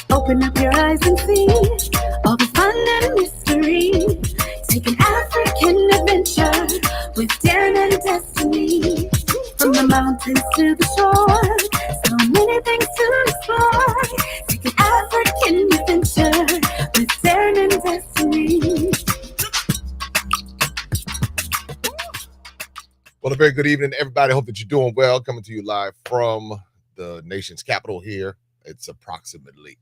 Open up your eyes and see all the fun and mystery. Take an African adventure with Darren and Destiny. From the mountains to the shore, so many things to explore. Take an African adventure with Darren and Destiny. Well, a very good evening, everybody. Hope that you're doing well. Coming to you live from the nation's capital here. It's approximately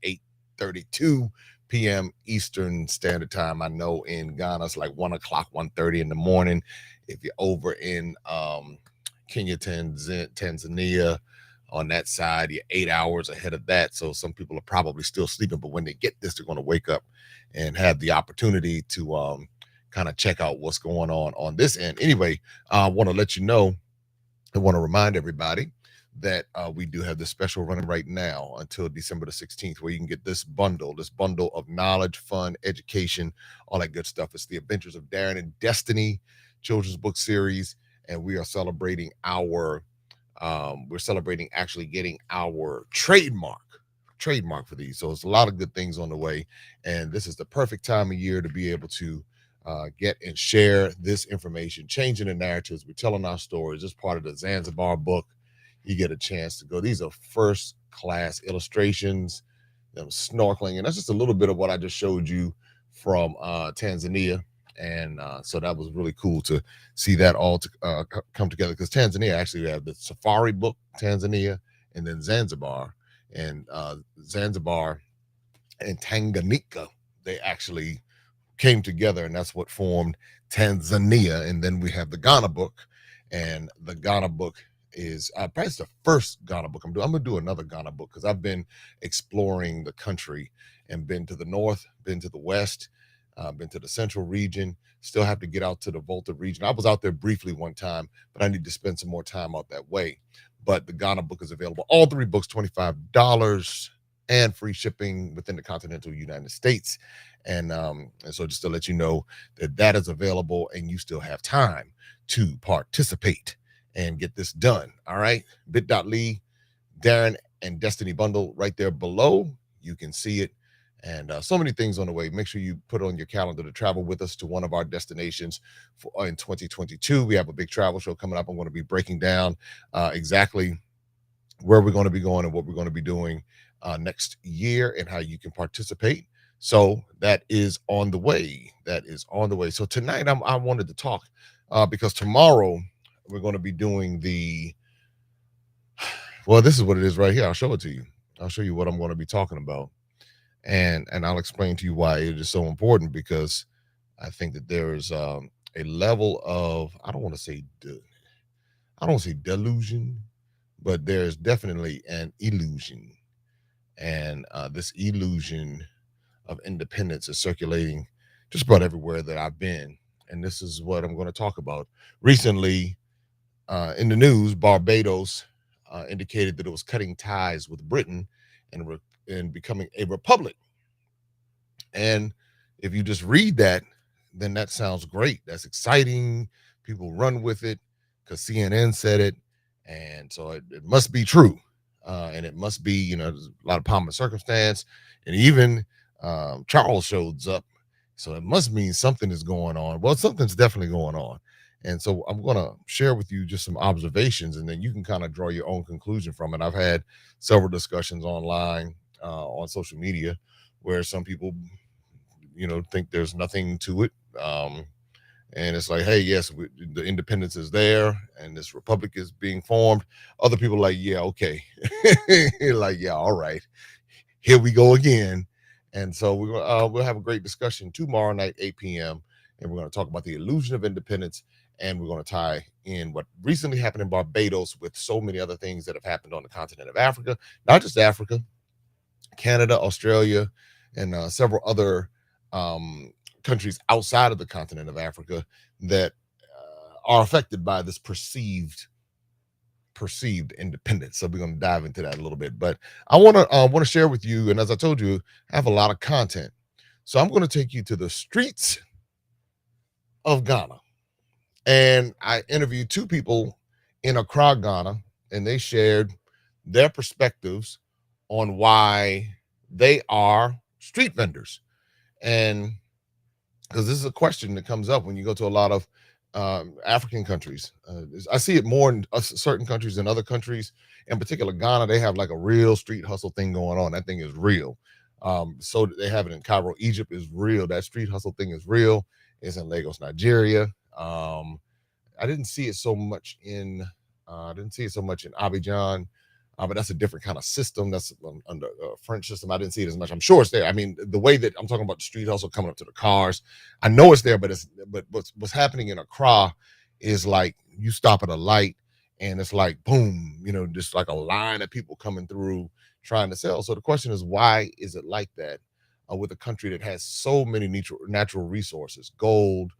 8:32 p.m. Eastern Standard Time. I know in Ghana it's like 1 o'clock, 1:30 in the morning. If you're over in Kenya, Tanzania, on that side, you're 8 hours ahead of that. So some people are probably still sleeping, but when they get this, they're going to wake up and have the opportunity to kind of check out what's going on this end. Anyway, I want to let you know, I want to remind everybody that we do have this special running right now until December the 16th, where you can get this bundle of knowledge, fun, education, all that good stuff. It's the Adventures of Darren and Destiny children's book series, and we are celebrating actually getting our trademark for these. So it's a lot of good things on the way, and this is the perfect time of year to be able to get and share this information, changing the narratives. We're telling our stories. This part of the Zanzibar book. You get a chance to go. These are first class illustrations, them snorkeling, and that's just a little bit of what I just showed you from Tanzania. And so that was really cool to see that all come together, because Tanzania actually have the safari book, Tanzania, and then Zanzibar and Tanganyika. They actually came together, and that's what formed Tanzania. And then we have the Ghana book, and the Ghana book is probably the first Ghana book I'm doing. I'm gonna do another Ghana book because I've been exploring the country and been to the north, been to the west, been to the central region. Still have to get out to the Volta region. I was out there briefly one time, but I need to spend some more time out that way. But the Ghana book is available. All three books, $25 and free shipping within the continental United States. And so just to let you know that is available, and you still have time to participate and get this done. All right. bit.ly, Darren and Destiny bundle right there below. You can see it. And so many things on the way. Make sure you put on your calendar to travel with us to one of our destinations in 2022. We have a big travel show coming up. I'm going to be breaking down exactly where we're going to be going and what we're going to be doing next year and how you can participate. So that is on the way. So tonight I wanted to talk because tomorrow we're going to be doing this is what it is right here. I'll show it to you. I'll show you what I'm going to be talking about. And I'll explain to you why it is so important, because I think that there is a level of, I don't want to say delusion, but there's definitely an illusion. And this illusion of independence is circulating just about everywhere that I've been. And this is what I'm going to talk about. Recently, in the news, Barbados indicated that it was cutting ties with Britain and becoming a republic. And if you just read that, then that sounds great. That's exciting. People run with it because CNN said it. And so it must be true. And it must be, there's a lot of pomp and circumstance. And even Charles shows up. So it must mean something is going on. Well, something's definitely going on. And so I'm going to share with you just some observations, and then you can kind of draw your own conclusion from it. I've had several discussions online on social media where some people, think there's nothing to it. And it's like, hey, yes, the independence is there and this republic is being formed. Other people are like, yeah, okay. Like, yeah, all right. Here we go again. And so we'll have a great discussion tomorrow night, 8 p.m. And we're going to talk about the illusion of independence. And we're going to tie in what recently happened in Barbados with so many other things that have happened on the continent of Africa, not just Africa, Canada, Australia, and several other countries outside of the continent of Africa that are affected by this perceived independence. So we're going to dive into that a little bit, but I want to share with you, and as I told you, I have a lot of content. So I'm going to take you to the streets of Ghana, and I interviewed two people in Accra, Ghana, and they shared their perspectives on why they are street vendors. And because this is a question that comes up when you go to a lot of African countries. I see it more in certain countries than other countries. In particular, Ghana, they have like a real street hustle thing going on. That thing is real. So they have it in Cairo. Egypt is real. That street hustle thing is real. It's in Lagos, Nigeria. I didn't see it so much in Abidjan. But that's a different kind of system. That's under a French system. I didn't see it as much. I'm sure it's there. I mean, the way that I'm talking about the street hustle coming up to the cars, I know it's there, but what's happening in Accra is like you stop at a light and it's like boom, just like a line of people coming through trying to sell. So the question is, why is it like that with a country that has so many natural resources, gold,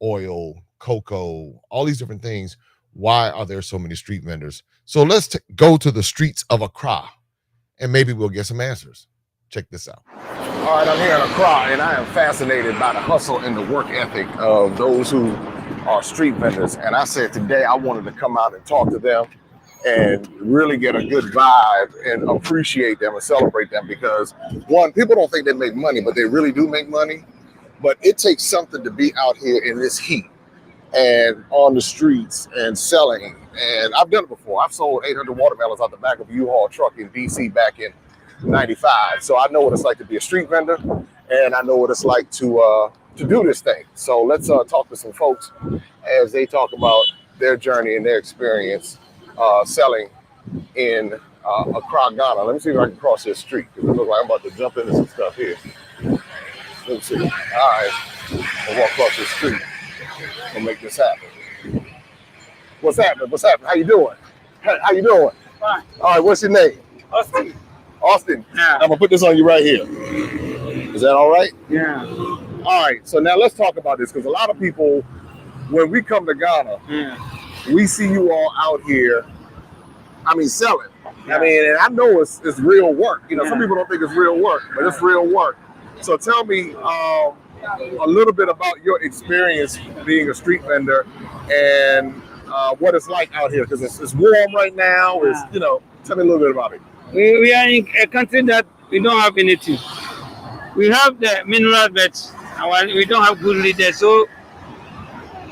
oil, cocoa, all these different things? Why are there so many street vendors? So let's go to the streets of Accra, and maybe we'll get some answers. Check this out. All right, I'm here in Accra, and I am fascinated by the hustle and the work ethic of those who are street vendors. And I said today I wanted to come out and talk to them and really get a good vibe and appreciate them and celebrate them, because one, people don't think they make money, but they really do make money. But it takes something to be out here in this heat and on the streets and selling. And I've done it before. I've sold 800 watermelons out the back of a U-Haul truck in DC back in 95. So I know what it's like to be a street vendor, and I know what it's like to do this thing. So let's talk to some folks as they talk about their journey and their experience selling in Accra, Ghana. Let me see if I can cross this street, because it looks like I'm about to jump into some stuff here. Let's see. All right, we'll walk across this street. We'll make this happen. What's happening? How you doing? How you doing? Fine. All right, what's your name? Austin. Austin. Yeah. I'm gonna put this on you right here. Is that all right? Yeah. All right. So now let's talk about this, because a lot of people, when we come to Ghana, we see you all out here. I mean, selling. Yeah. I mean, and I know it's real work. Some people don't think it's real work, but it's real work. So tell me a little bit about your experience being a street vendor and what it's like out here, because it's warm right now. Tell me a little bit about it. We are in a country that we don't have anything. We have the mineral, but we don't have good leaders. So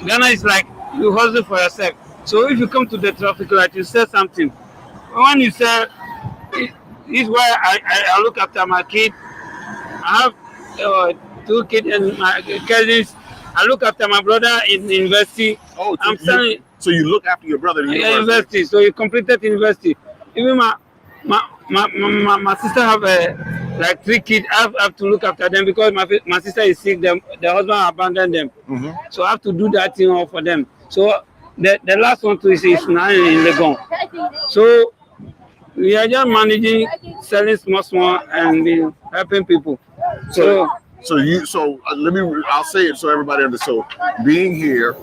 Ghana is like you hustle for yourself. So if you come to the traffic light, you sell something. When you sell, this is why I look after my kid. I have 2 kids and my cousins. I look after my brother in university. Oh, so you look after your brother in university. So he completed university. Even my sister have like 3 kids. I have to look after them because my sister is sick. The husband abandoned them. Mm-hmm. So I have to do that thing all for them. So the last one too is now in Legon. So we are just managing, selling small, and helping people. I'll say it so everybody understands. So being here,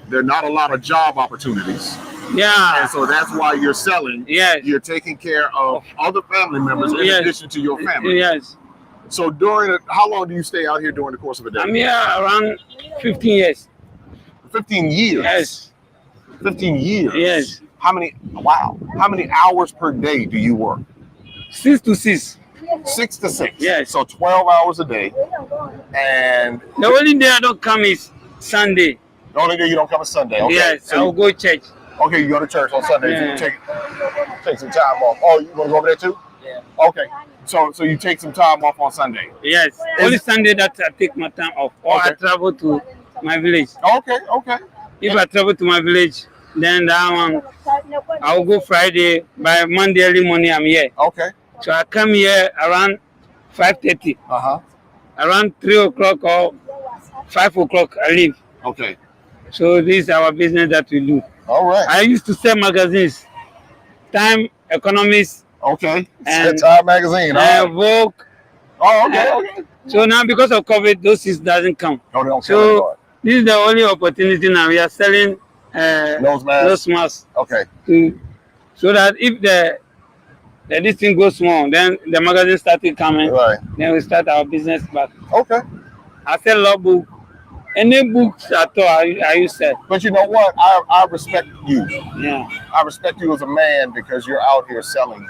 there are not a lot of job opportunities. Yeah. And so that's why you're selling. Yes. You're taking care of other family members in addition to your family. Yes. So how long do you stay out here during the course of a day? I'm here around 15 years. 15 years? Yes. 15 years? Yes. How many hours per day do you work? 6 to 6. 6 to 6? Yes. So 12 hours a day. And the only day I don't come is Sunday. The only day you don't come is Sunday. Okay. Yes, So I will go church. okay, you go to church on Sunday. Yeah. So you take some time off. Oh, you want to go over there too? Yeah. Okay. So you take some time off on Sunday. Yes, only Sunday that I take my time off, or I Okay. travel to my village. Okay. Okay. If I travel to my village, then that one I will go Friday. By Monday early morning, I'm here. Okay. So I come here around 5:30. Around 3 o'clock or 5 o'clock, I leave. Okay. So this is our business that we do. All right. I used to sell magazines, Time, Economist, Okay. and Time magazine. Vogue. Oh, okay. Okay. So now because of COVID, those things doesn't come. Oh, they don't care So anymore. this is the only opportunity now. We are selling Nose masks. nose masks Okay. so that if this thing goes small, then the magazine started coming. Right. Then we start our business back. Okay. I sell law book. Any books at all, I use sell. But you know what? I respect you. Yeah. I respect you as a man because you're out here selling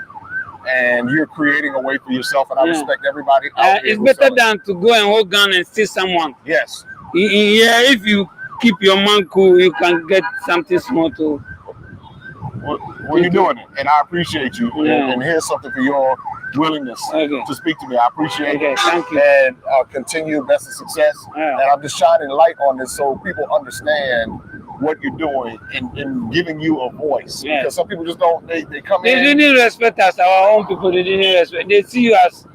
and you're creating a way for yourself. And I Yeah. respect everybody out here. It's who's better selling. than to go and hold gun and steal someone. Yes. Yeah, if you keep your mind cool, you can get something small too. Well, you're doing it, and I appreciate you. Yeah. And here's something for your willingness Okay. to speak to me. I appreciate Okay, it. thank you. And continue best of success. Yeah. And I'm just shining light on this so people understand what you're doing and giving you a voice. Yeah. Because some people just don't, they come They in. didn't respect us, our own people. They didn't respect. They see you as.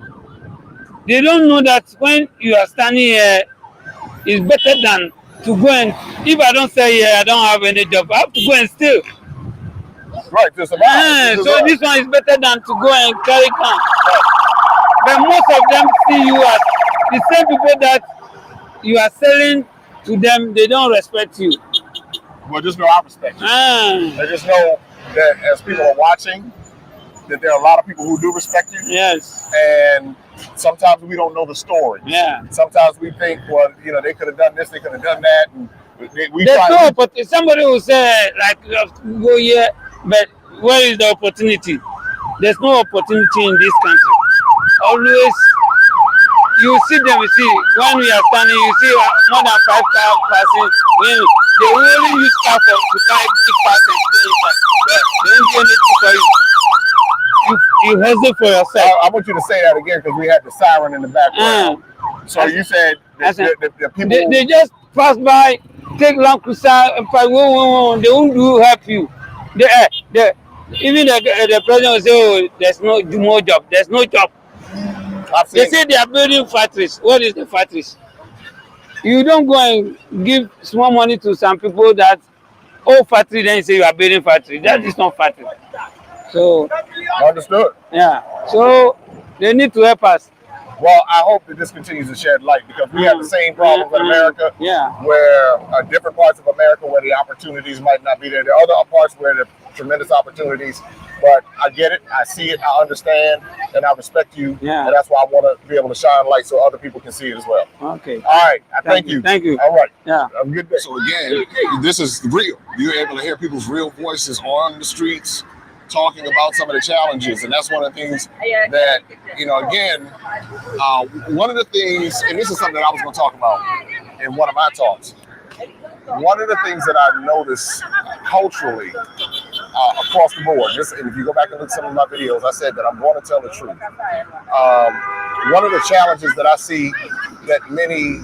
They don't know that when you are standing here, it's better than to go and. If I don't say here, I don't have any job. I have to go and steal. Right, to survive. So To survive. this one is better than to go and carry gun. But most of them see you as the same people that you are selling to them. They don't respect you. Well, just know I respect you. And just know that as people are watching, that there are a lot of people who do respect you. Yes. And sometimes we don't know the story. Yeah. Sometimes we think, well, you know, they could have done this, they could have done that. And we There's try no opportunity. Somebody will say, like, you have to go here, but where is the opportunity? There's no opportunity in this country. Always, you see them, you see, when we are standing, you see more than 5 cars passing. When they only use car to buy big cars and stay inside. They don't do anything for you. You hustle for yourself. I want you to say that again because we had the siren in the background. So you said that the people... They just pass by, take Land Cruiser, and they won't help you. Even the president will say, oh, there's no more job. There's no job. They say they are building factories. What is the factories? You don't go and give small money to some people that, oh, factory, then you say you are building factory. That is not factory. So, understood. Yeah. So, they need to help us. Well, I hope that this continues to shed light because we have the same problems in America. Yeah. Where different parts of America where the opportunities might not be there. There are other parts where there are tremendous opportunities. But I get it, I see it, I understand, and I respect you. Yeah. And that's why I want to be able to shine light so other people can see it as well. Okay. All right. I thank you. Thank you. All right. Yeah. Have a good day. So again, this is real. You're able to hear people's real voices on the streets talking about some of the challenges. And that's one of the things that, you know, again, one of the things, and this is something that I was going to talk about in one of my talks. One of the things that I've noticed culturally across the board, and if you go back and look at some of my videos, I said that I'm going to tell the truth. One of the challenges that I see that many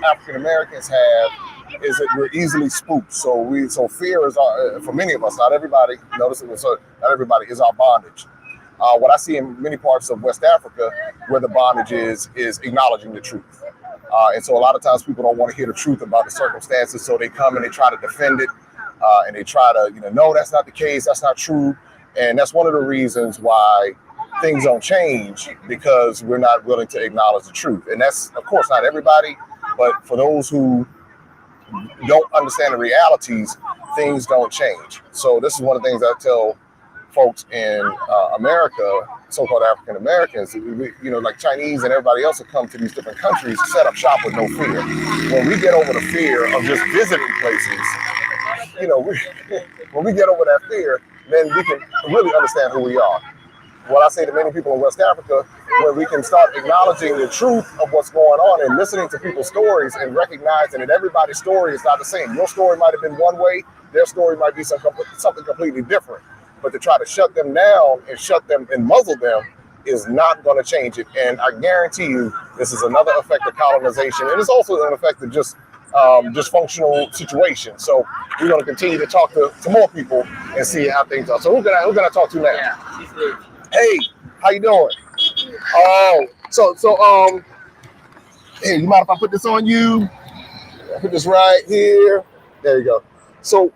African Americans have is that we're easily spooked. So fear is for many of us, not everybody. Notice it, so not everybody is our bondage. What I see in many parts of West Africa, where the bondage is acknowledging the truth. And so a lot of times people don't want to hear the truth about the circumstances, so they come and they try to defend it, and they try to, no, that's not the case, that's not true. And that's one of the reasons why things don't change, because we're not willing to acknowledge the truth. And that's, of course, not everybody, but for those who don't understand the realities, things don't change. So this is one of the things I tell folks in America, so-called African Americans, like Chinese and everybody else that come to these different countries to set up shop with no fear. When we get over the fear of just visiting places, when we get over that fear, then we can really understand who we are. what I say to many people in West Africa, where we can start acknowledging the truth of what's going on and listening to people's stories and recognizing that everybody's story is not the same. Your story might have been one way, their story might be something completely different. But to try to shut them down and shut them and muzzle them is not going to change it. And I guarantee you, this is another effect of colonization, and it's also an effect of just dysfunctional situation. So we're going to continue to talk to more people and see how things are. So who can I talk to now? Yeah. Hey, how you doing? Oh, hey, you mind if I put this on you? I put this right here. There you go. So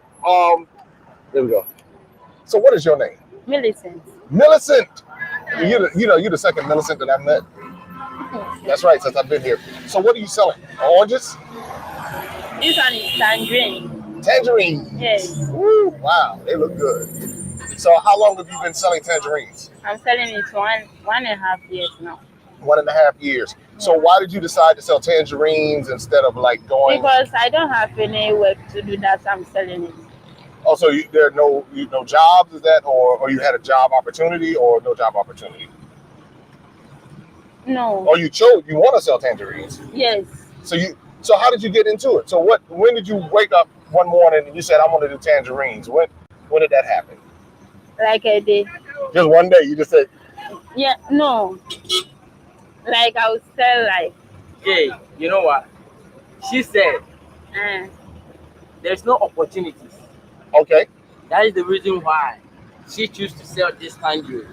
there we go. So what is your name? Millicent. Millicent. You're the second Millicent that I've met. That's right, since I've been here. So what are you selling? Oranges? This one is tangerine. Tangerines. Yes. Woo, wow, they look good. So how long have you been selling tangerines? I'm selling it 1.5 years now. 1.5 years. So why did you decide to sell tangerines instead of like going? Because I don't have any work to do, that I'm selling it. Oh, so there are no jobs, is that, or you had a job opportunity or no job opportunity? No. Or you want to sell tangerines? Yes. So how did you get into it? So when did you wake up one morning and you said I want to do tangerines? When did that happen? Like a day. Just one day, you just said. Yeah, no. Like I would sell like. Hey, you know what? She said there's no opportunities. Okay. That is the reason why she chose to sell this tangerine.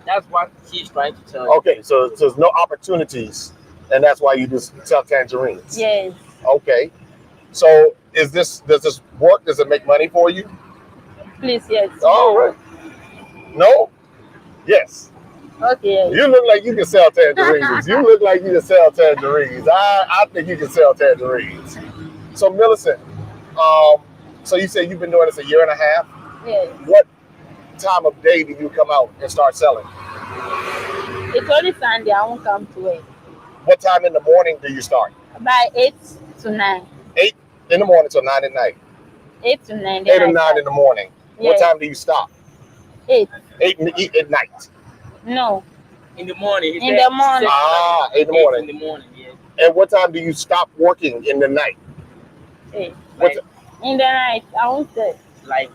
That's what she's trying to tell you. Okay, so there's no opportunities, and that's why you just sell tangerines. Yes. Okay. So does this work? Does it make money for you? Please, yes. All right. No? Yes. Okay. You look like you can sell tangerines. You look like you can sell tangerines. I think you can sell tangerines. So Millicent, so you said you've been doing this 1.5 years? Yes. What time of day do you come out and start selling? It's only Sunday. I won't come to work. What time in the morning do you start? By 8 to 9. 8 in the morning till 9 at night. 8 to 9. 8 or 9 in the morning. Yes. What time do you stop? 8. 8 at night. No. In the morning. In the morning. 8 in the morning. In the morning, yeah. And what time do you stop working in the night? 8. Like, in the night, I won't say. Like,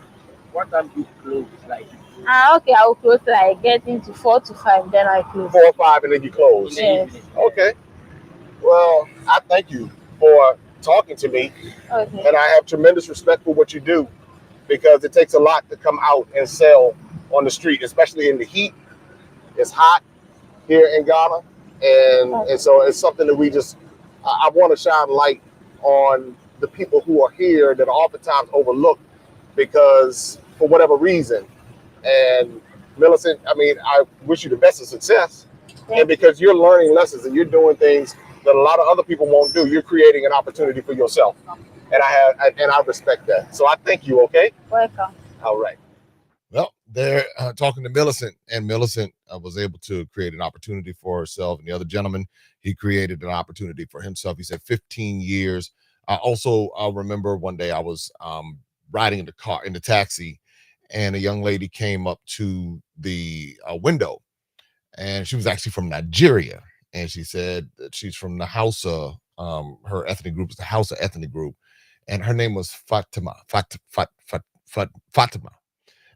what time do you close? Like. Okay, I will close like getting to 4 to 5, then I close. 4 or 5, and then you close. Yes. Okay. Well, I thank you for talking to me. Okay. And I have tremendous respect for what you do, because it takes a lot to come out and sell on the street, especially in the heat. It's hot here in Ghana. And so it's something that I want to shine light on the people who are here that are oftentimes overlooked because for whatever reason. And Millicent, I mean, I wish you the best of success. And because you're learning lessons and you're doing things that a lot of other people won't do, you're creating an opportunity for yourself. And I respect that. So I thank you, okay? Welcome. All right. Well, they're talking to Millicent, and Millicent was able to create an opportunity for herself. And the other gentleman, he created an opportunity for himself. He said 15 years. I remember one day I was riding in the taxi, and a young lady came up to the window, and she was actually from Nigeria. And she said that she's from the Hausa, her ethnic group is the Hausa ethnic group. And her name was Fatima.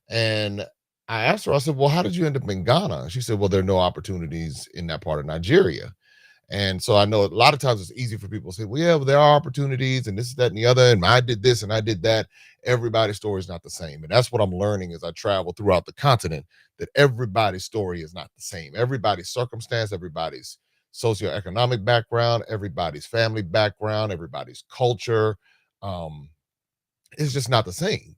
And I asked her, I said, well, how did you end up in Ghana? She said, well, there are no opportunities in that part of Nigeria. And so I know a lot of times it's easy for people to say, well, yeah, there are opportunities and this, that, and the other. And I did this and I did that. Everybody's story is not the same. And that's what I'm learning as I travel throughout the continent, that everybody's story is not the same. Everybody's circumstance, everybody's socioeconomic background, everybody's family background, everybody's culture is just not the same.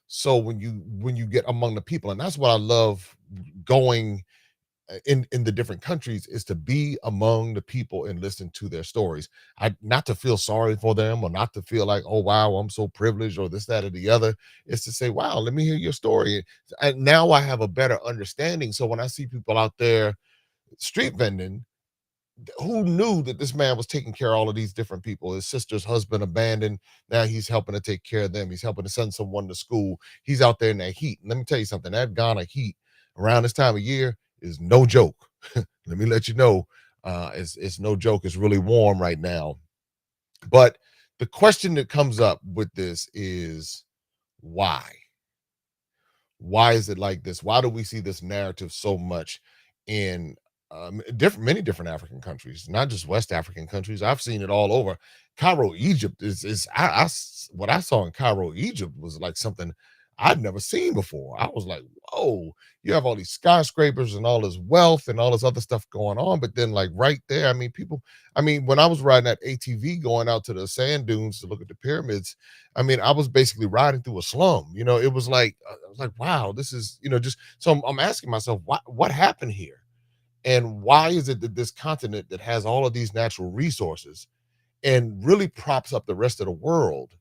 So when you get among the people, and that's what I love going in the different countries, is to be among the people and listen to their stories. Not to feel sorry for them or not to feel like, oh wow, I'm so privileged or this, that, or the other. It's to say, wow, let me hear your story. And now I have a better understanding. So when I see people out there street vending, who knew that this man was taking care of all of these different people? His sister's husband abandoned. Now he's helping to take care of them. He's helping to send someone to school. He's out there in that heat. And let me tell you something, that Ghana heat around this time of year, is no joke. Let me let you know, it's no joke. It's really warm right now. But the question that comes up with this is why? Why is it like this? Why do we see this narrative so much in many different African countries, not just West African countries? I've seen it all over. Cairo, Egypt is what I saw in Cairo, Egypt was like something I'd never seen before. I was like, whoa, you have all these skyscrapers and all this wealth and all this other stuff going on. But then, like right there, I mean, when I was riding that ATV going out to the sand dunes to look at the pyramids, I mean, I was basically riding through a slum. It was like I was like, wow, this is just. So I'm asking myself, what happened here, and why is it that this continent that has all of these natural resources and really props up the rest of the world,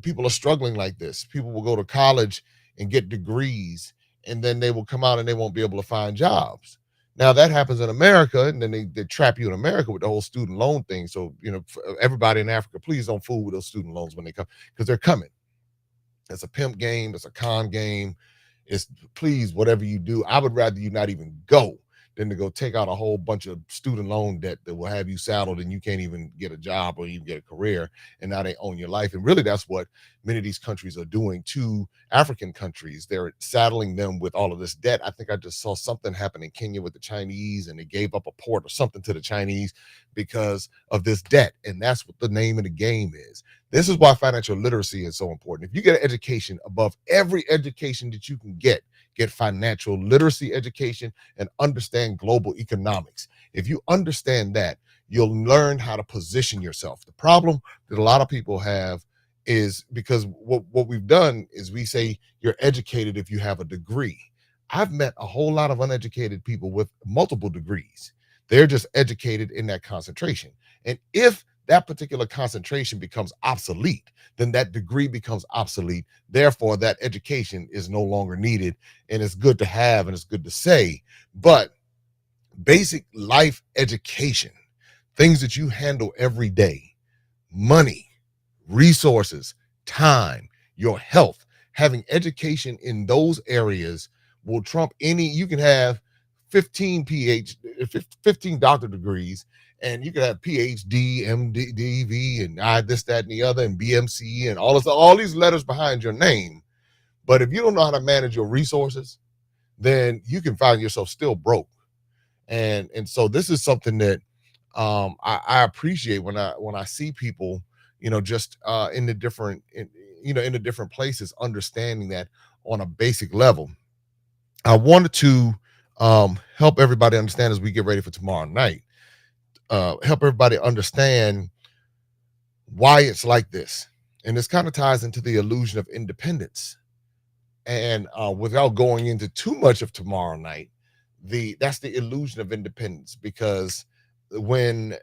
people are struggling like this? People will go to college and get degrees, and then they will come out and they won't be able to find jobs. Now that happens in America, and then they trap you in America with the whole student loan thing. So, for everybody in Africa, please don't fool with those student loans when they come, because they're coming. It's a pimp game. It's a con game. It's, please, whatever you do, I would rather you not even go than to go take out a whole bunch of student loan debt that will have you saddled and you can't even get a job or even get a career, and now they own your life. And really, that's what many of these countries are doing to African countries. They're saddling them with all of this debt. I think I just saw something happen in Kenya with the Chinese, and they gave up a port or something to the Chinese because of this debt. And that's what the name of the game is. This is why financial literacy is so important. If you get an education, above every education that you can get financial literacy education and understand global economics. If you understand that, you'll learn how to position yourself. The problem that a lot of people have is because what we've done is we say you're educated if you have a degree. I've met a whole lot of uneducated people with multiple degrees. They're just educated in that concentration. And if that particular concentration becomes obsolete, then that degree becomes obsolete. Therefore, that education is no longer needed, and it's good to have and it's good to say. But basic life education, things that you handle every day, money, resources, time, your health, having education in those areas will trump any. You can have 15 doctor degrees, and you can have PhD, MD, DV, and this, that, and the other, and BMC, and all these letters behind your name. But if you don't know how to manage your resources, then you can find yourself still broke. And so this is something that I appreciate when I see people, just in the different places, understanding that on a basic level. I wanted to help everybody understand as we get ready for tomorrow night. Help everybody understand why it's like this. And this kind of ties into the illusion of independence. And without going into too much of tomorrow night, that's the illusion of independence, because when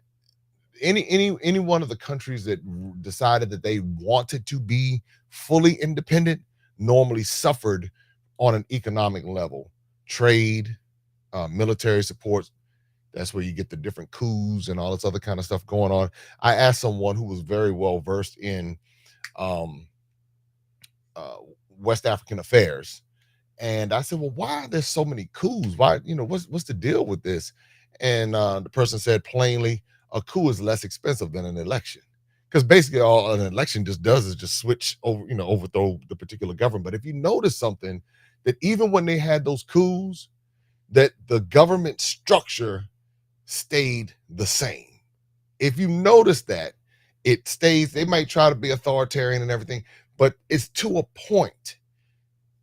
any one of the countries that decided that they wanted to be fully independent normally suffered on an economic level, trade, military support. That's where you get the different coups and all this other kind of stuff going on. I asked someone who was very well versed in West African affairs, and I said, well, why are there so many coups? Why, what's the deal with this? And the person said plainly, a coup is less expensive than an election, because basically all an election just does is just switch over, overthrow the particular government. But if you notice something, that even when they had those coups, that the government structure stayed the same. If you notice that, it stays. They might try to be authoritarian and everything, but it's to a point.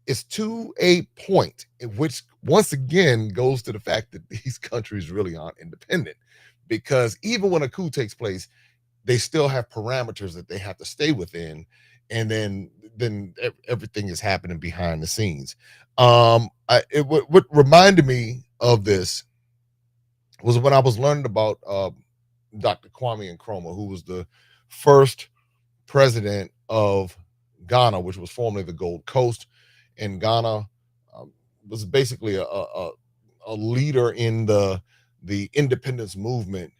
It's to a point, which once again goes to the fact that these countries really aren't independent, because even when a coup takes place, they still have parameters that they have to stay within, and then everything is happening behind the scenes. What reminded me of this was when I was learning about Dr. Kwame Nkrumah, who was the first president of Ghana, which was formerly the Gold Coast. And Ghana was basically a leader in the independence movement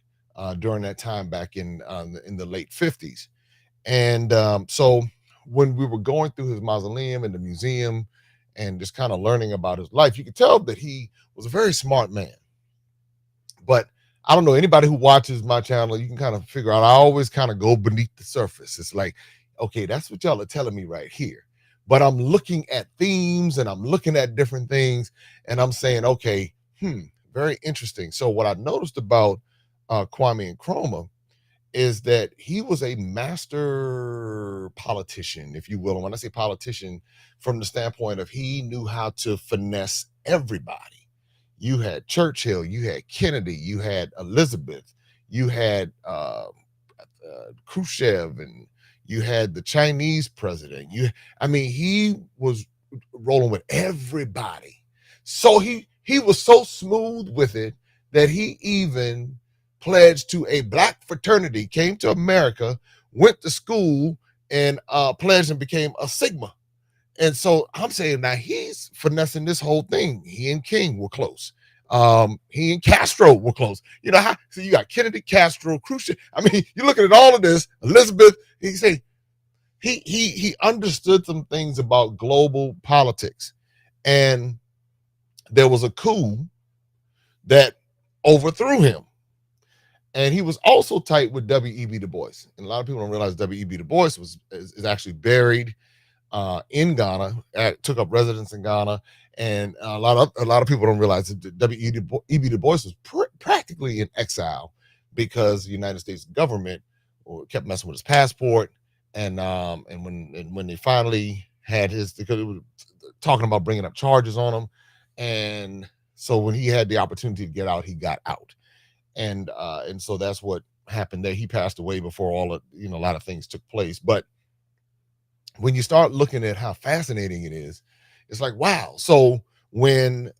during that time back in the late 50s. And so when we were going through his mausoleum in the museum, and just kind of learning about his life, you could tell that he was a very smart man. But I don't know, anybody who watches my channel, you can kind of figure out I always kind of go beneath the surface. It's like, okay, that's what y'all are telling me right here. But I'm looking at themes and I'm looking at different things and I'm saying, okay, very interesting. So what I noticed about Kwame Nkrumah is that he was a master politician, if you will. And when I say politician, from the standpoint of he knew how to finesse everybody. You had Churchill, you had Kennedy, you had Elizabeth, you had Khrushchev, and you had the Chinese president. He was rolling with everybody. So he was so smooth with it that he even pledged to a black fraternity, came to America, went to school, and pledged and became a Sigma. And so I'm saying now he's finessing this whole thing. He and King were close. He and Castro were close. You know how? So you got Kennedy, Castro, Khrushchev. I mean, you're looking at all of this. Elizabeth. He understood some things about global politics, and there was a coup that overthrew him. And he was also tight with W.E.B. Du Bois. And a lot of people don't realize W.E.B. Du Bois is actually buried in Ghana, took up residence in Ghana. And a lot of people don't realize that W.E.B. Du Bois was practically in exile because the United States government kept messing with his passport. And when they finally had because it was talking about bringing up charges on him. And so when he had the opportunity to get out, he got out. And so that's what happened there. He passed away before a lot of things took place. But when you start looking at how fascinating it is, it's like, wow. So when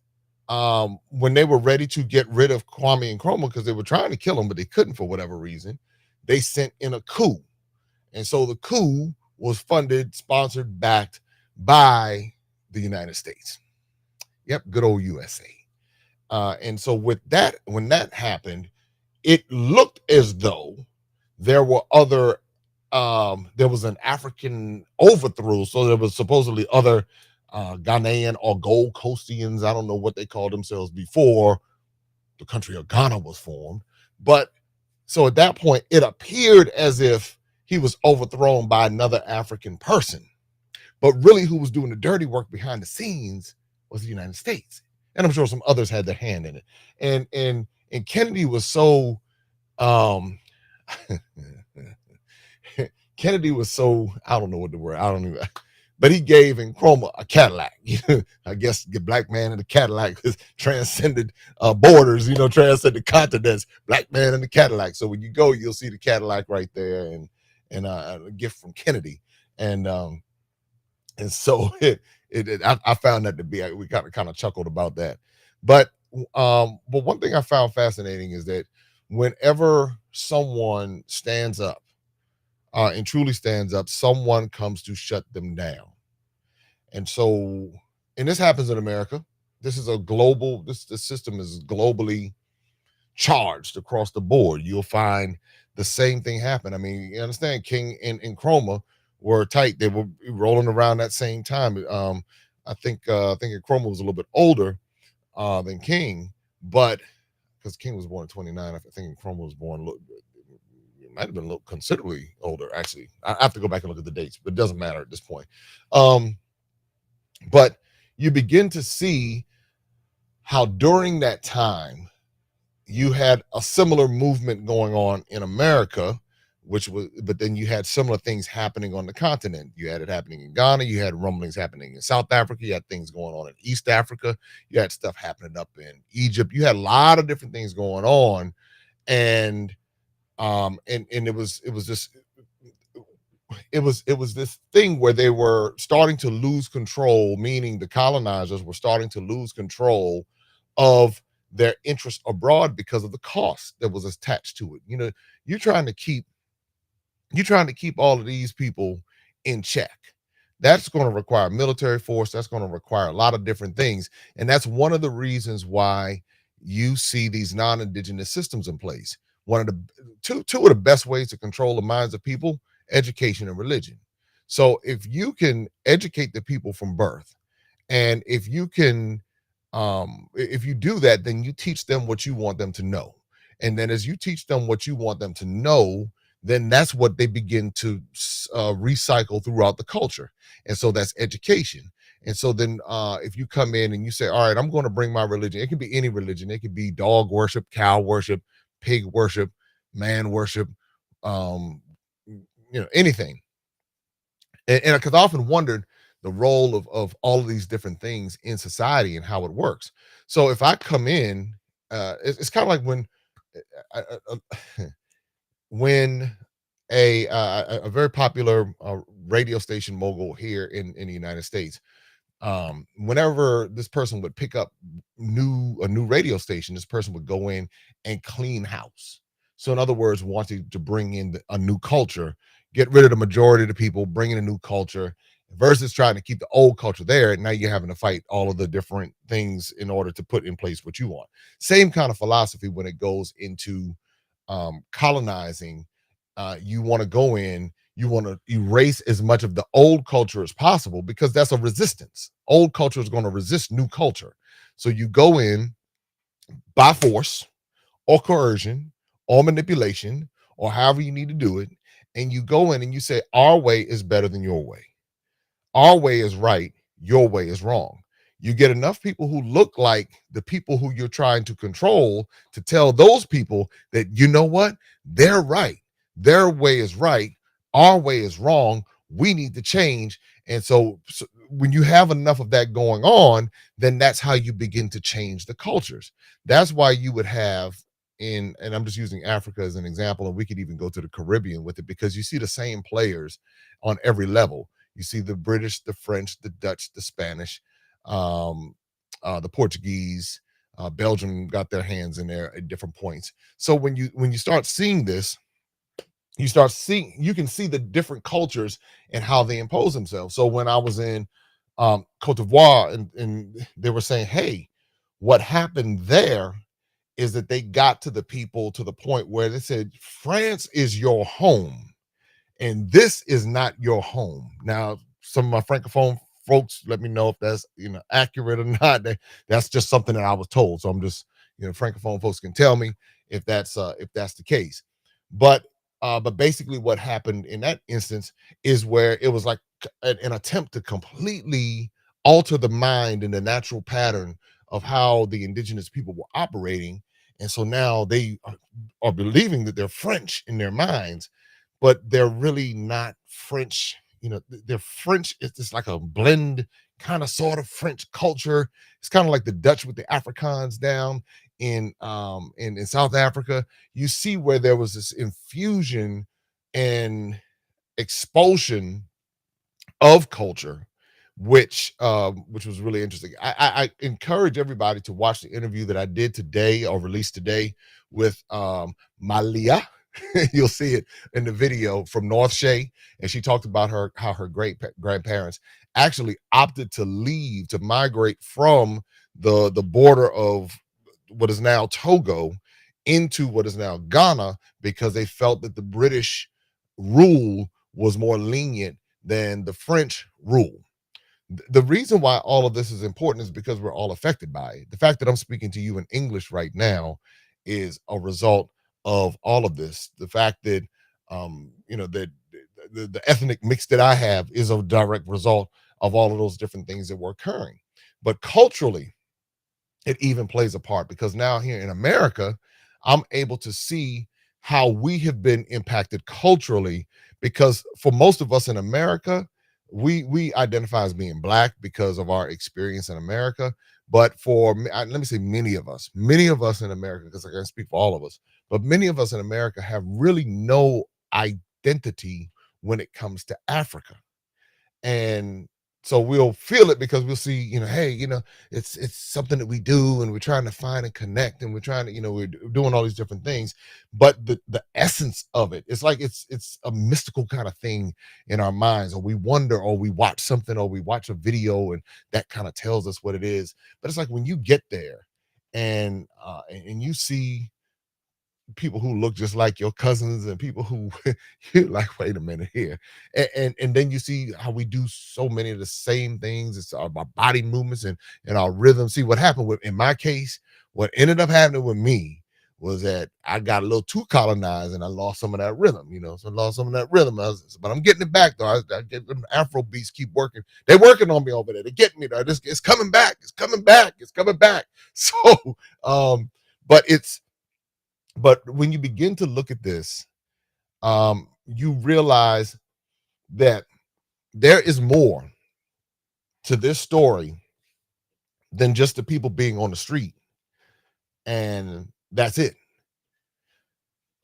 they were ready to get rid of Kwame Nkrumah, because they were trying to kill him, but they couldn't for whatever reason, they sent in a coup. And so the coup was funded, sponsored, backed by the United States. Yep, good old USA. And so with that, when that happened, it looked as though there were there was an African overthrow. So there was supposedly other Ghanaian or Gold Coastians, I don't know what they called themselves before the country of Ghana was formed. But so at that point, it appeared as if he was overthrown by another African person. But really who was doing the dirty work behind the scenes was the United States. And I'm sure some others had their hand in it. And Kennedy was so Kennedy was so, I don't know what the word, but he gave Nkrumah a Cadillac. I guess the black man in the Cadillac transcended borders, transcended continents, black man in the Cadillac. So when you go, you'll see the Cadillac right there and a gift from Kennedy. And so I found that to be, we kind of chuckled about that. But one thing I found fascinating is that whenever someone stands up and truly stands up, someone comes to shut them down. And this happens in America. This is the system is globally charged across the board. You'll find the same thing happen. I mean, you understand, King and Nkrumah were tight. They were rolling around that same time. I think Nkrumah was a little bit older than King, but because King was born in 29, I think Nkrumah was born it might have been a little considerably older, actually. I have to go back and look at the dates, but it doesn't matter at this point. But you begin to see how during that time you had a similar movement going on in America, but then you had similar things happening on the continent. You had it happening in Ghana, you had rumblings happening in South Africa, you had things going on in East Africa, you had stuff happening up in Egypt, you had a lot of different things going on, and it was this thing where they were starting to lose control, meaning the colonizers were starting to lose control of their interest abroad because of the cost that was attached to it. You're trying to keep all of these people in check. That's going to require military force. That's going to require a lot of different things. And that's one of the reasons why you see these non-indigenous systems in place. One of the two of the best ways to control the minds of people, education and religion. So if you can educate the people from birth And if you do that, then you teach them what you want them to know. And then as you teach them what you want them to know, then that's what they begin to recycle throughout the culture. And so that's education. And so then if you come in and you say, all right, I'm going to bring my religion, it can be any religion. It could be dog worship, cow worship, pig worship, man worship, um, anything. And because I often wondered the role of all of these different things in society and how it works. So if I come in, it's kind of like uh, uh, uh, when a very popular radio station mogul here in the United States, whenever this person would pick up a new radio station, this person would go in and clean house. So in other words, wanting to bring in a new culture, get rid of the majority of the people, bring in a new culture versus trying to keep the old culture there. And now you're having to fight all of the different things in order to put in place what you want. Same kind of philosophy when it goes into colonizing. You want to go in, you want to erase as much of the old culture as possible because that's a resistance. Old culture is going to resist new culture. So you go in by force or coercion or manipulation or however you need to do it. And you go in and you say, our way is better than your way. Our way is right. Your way is wrong. You get enough people who look like the people who you're trying to control to tell those people that, you know what, they're right. Their way is right. Our way is wrong. We need to change. And so when you have enough of that going on, then that's how you begin to change the cultures. That's why you would have and I'm just using Africa as an example, and we could even go to the Caribbean with it, because you see the same players on every level. You see the British, the French, the Dutch, the Spanish, um, the Portuguese, Belgium got their hands in there at different points. So when you start seeing this, you can see the different cultures and how they impose themselves. So when I was in Cote d'Ivoire, and they were saying, hey, what happened there is that they got to the people to the point where they said, France is your home and this is not your home. Now, some of my francophone folks, let me know if that's accurate or not. That's just something that I was told. So I'm just, francophone folks can tell me if that's the case. But basically what happened in that instance is where it was like an attempt to completely alter the mind and the natural pattern of how the indigenous people were operating. And so now they are believing that they're French in their minds, but they're really not French. They're French. It's just like a blend, kind of sort of French culture. It's kind of like the Dutch with the Afrikaans down in South Africa. You see where there was this infusion and expulsion of culture, which was really interesting. I encourage everybody to watch the interview that I did today or released today with Malia. You'll see it in the video from North Shea, and she talked about how her great grandparents actually opted to leave, to migrate from the border of what is now Togo into what is now Ghana, because they felt that the British rule was more lenient than the French rule. The reason why all of this is important is because we're all affected by it. The fact that I'm speaking to you in English right now is a result of all of this. The fact that that the ethnic mix that I have is a direct result of all of those different things that were occurring. But culturally, it even plays a part, because now here in America, I'm able to see how we have been impacted culturally, because for most of us in America, we identify as being Black because of our experience in America. But let me say many of us in America, because I can't speak for all of us, but many of us in America have really no identity when it comes to Africa. And so we'll feel it because we'll see, hey, it's something that we do, and we're trying to find and connect, and we're trying to, we're doing all these different things. But the essence of it, it's like it's a mystical kind of thing in our minds, or we wonder, or we watch something, or we watch a video, and that kind of tells us what it is. But it's like when you get there and you see people who look just like your cousins and people who you're like, wait a minute here. And then you see how we do so many of the same things. It's our body movements and our rhythm. See what happened with, in my case, what ended up happening with me was that I got a little too colonized and I lost some of that rhythm, so I lost some of that rhythm. But I'm getting it back though. I get them Afro beats keep working. They're working on me over there. They're getting me though. It's coming back. It's coming back. It's coming back. So, but but when you begin to look at this, you realize that there is more to this story than just the people being on the street, and that's it.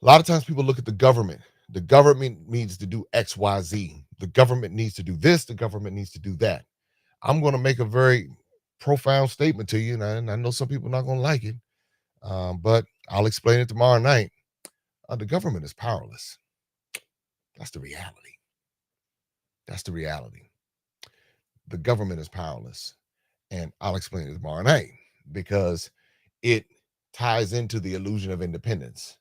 A lot of times people look at the government. The government needs to do XYZ. The government needs to do this. The government needs to do that. I'm going to make a very profound statement to you, and I know some people are not going to like it, but I'll explain it tomorrow night. The government is powerless. That's the reality. That's the reality. The government is powerless. And I'll explain it tomorrow night because it ties into the illusion of independence.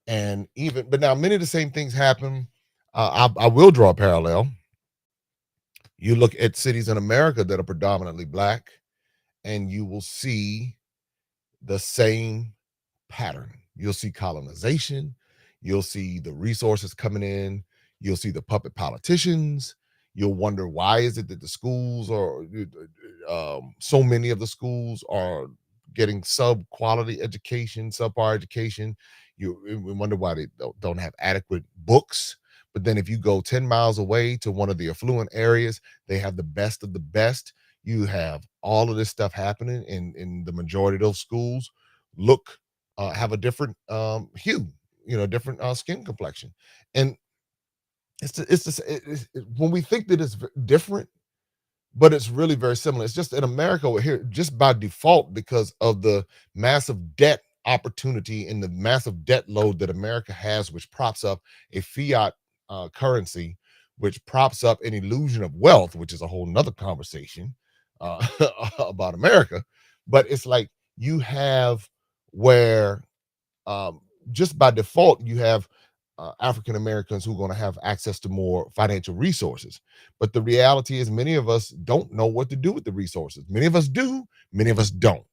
But now many of the same things happen. I will draw a parallel. You look at cities in America that are predominantly Black, and you will see the same pattern. You'll see colonization. You'll see the resources coming in. You'll see the puppet politicians. You'll wonder why is it that the schools are so many of the schools are getting sub-quality education, subpar education. You wonder why they don't have adequate books. But then if you go 10 miles away to one of the affluent areas, they have the best of the best. You have all of this stuff happening in the majority of those schools. Have a different hue, different skin complexion. And when we think that it's different, but it's really very similar. It's just in America, we're here just by default because of the massive debt opportunity and the massive debt load that America has, which props up a fiat currency, which props up an illusion of wealth, which is a whole nother conversation about America. But it's like you have where just by default, you have African Americans who are going to have access to more financial resources. But the reality is many of us don't know what to do with the resources. Many of us do, many of us don't.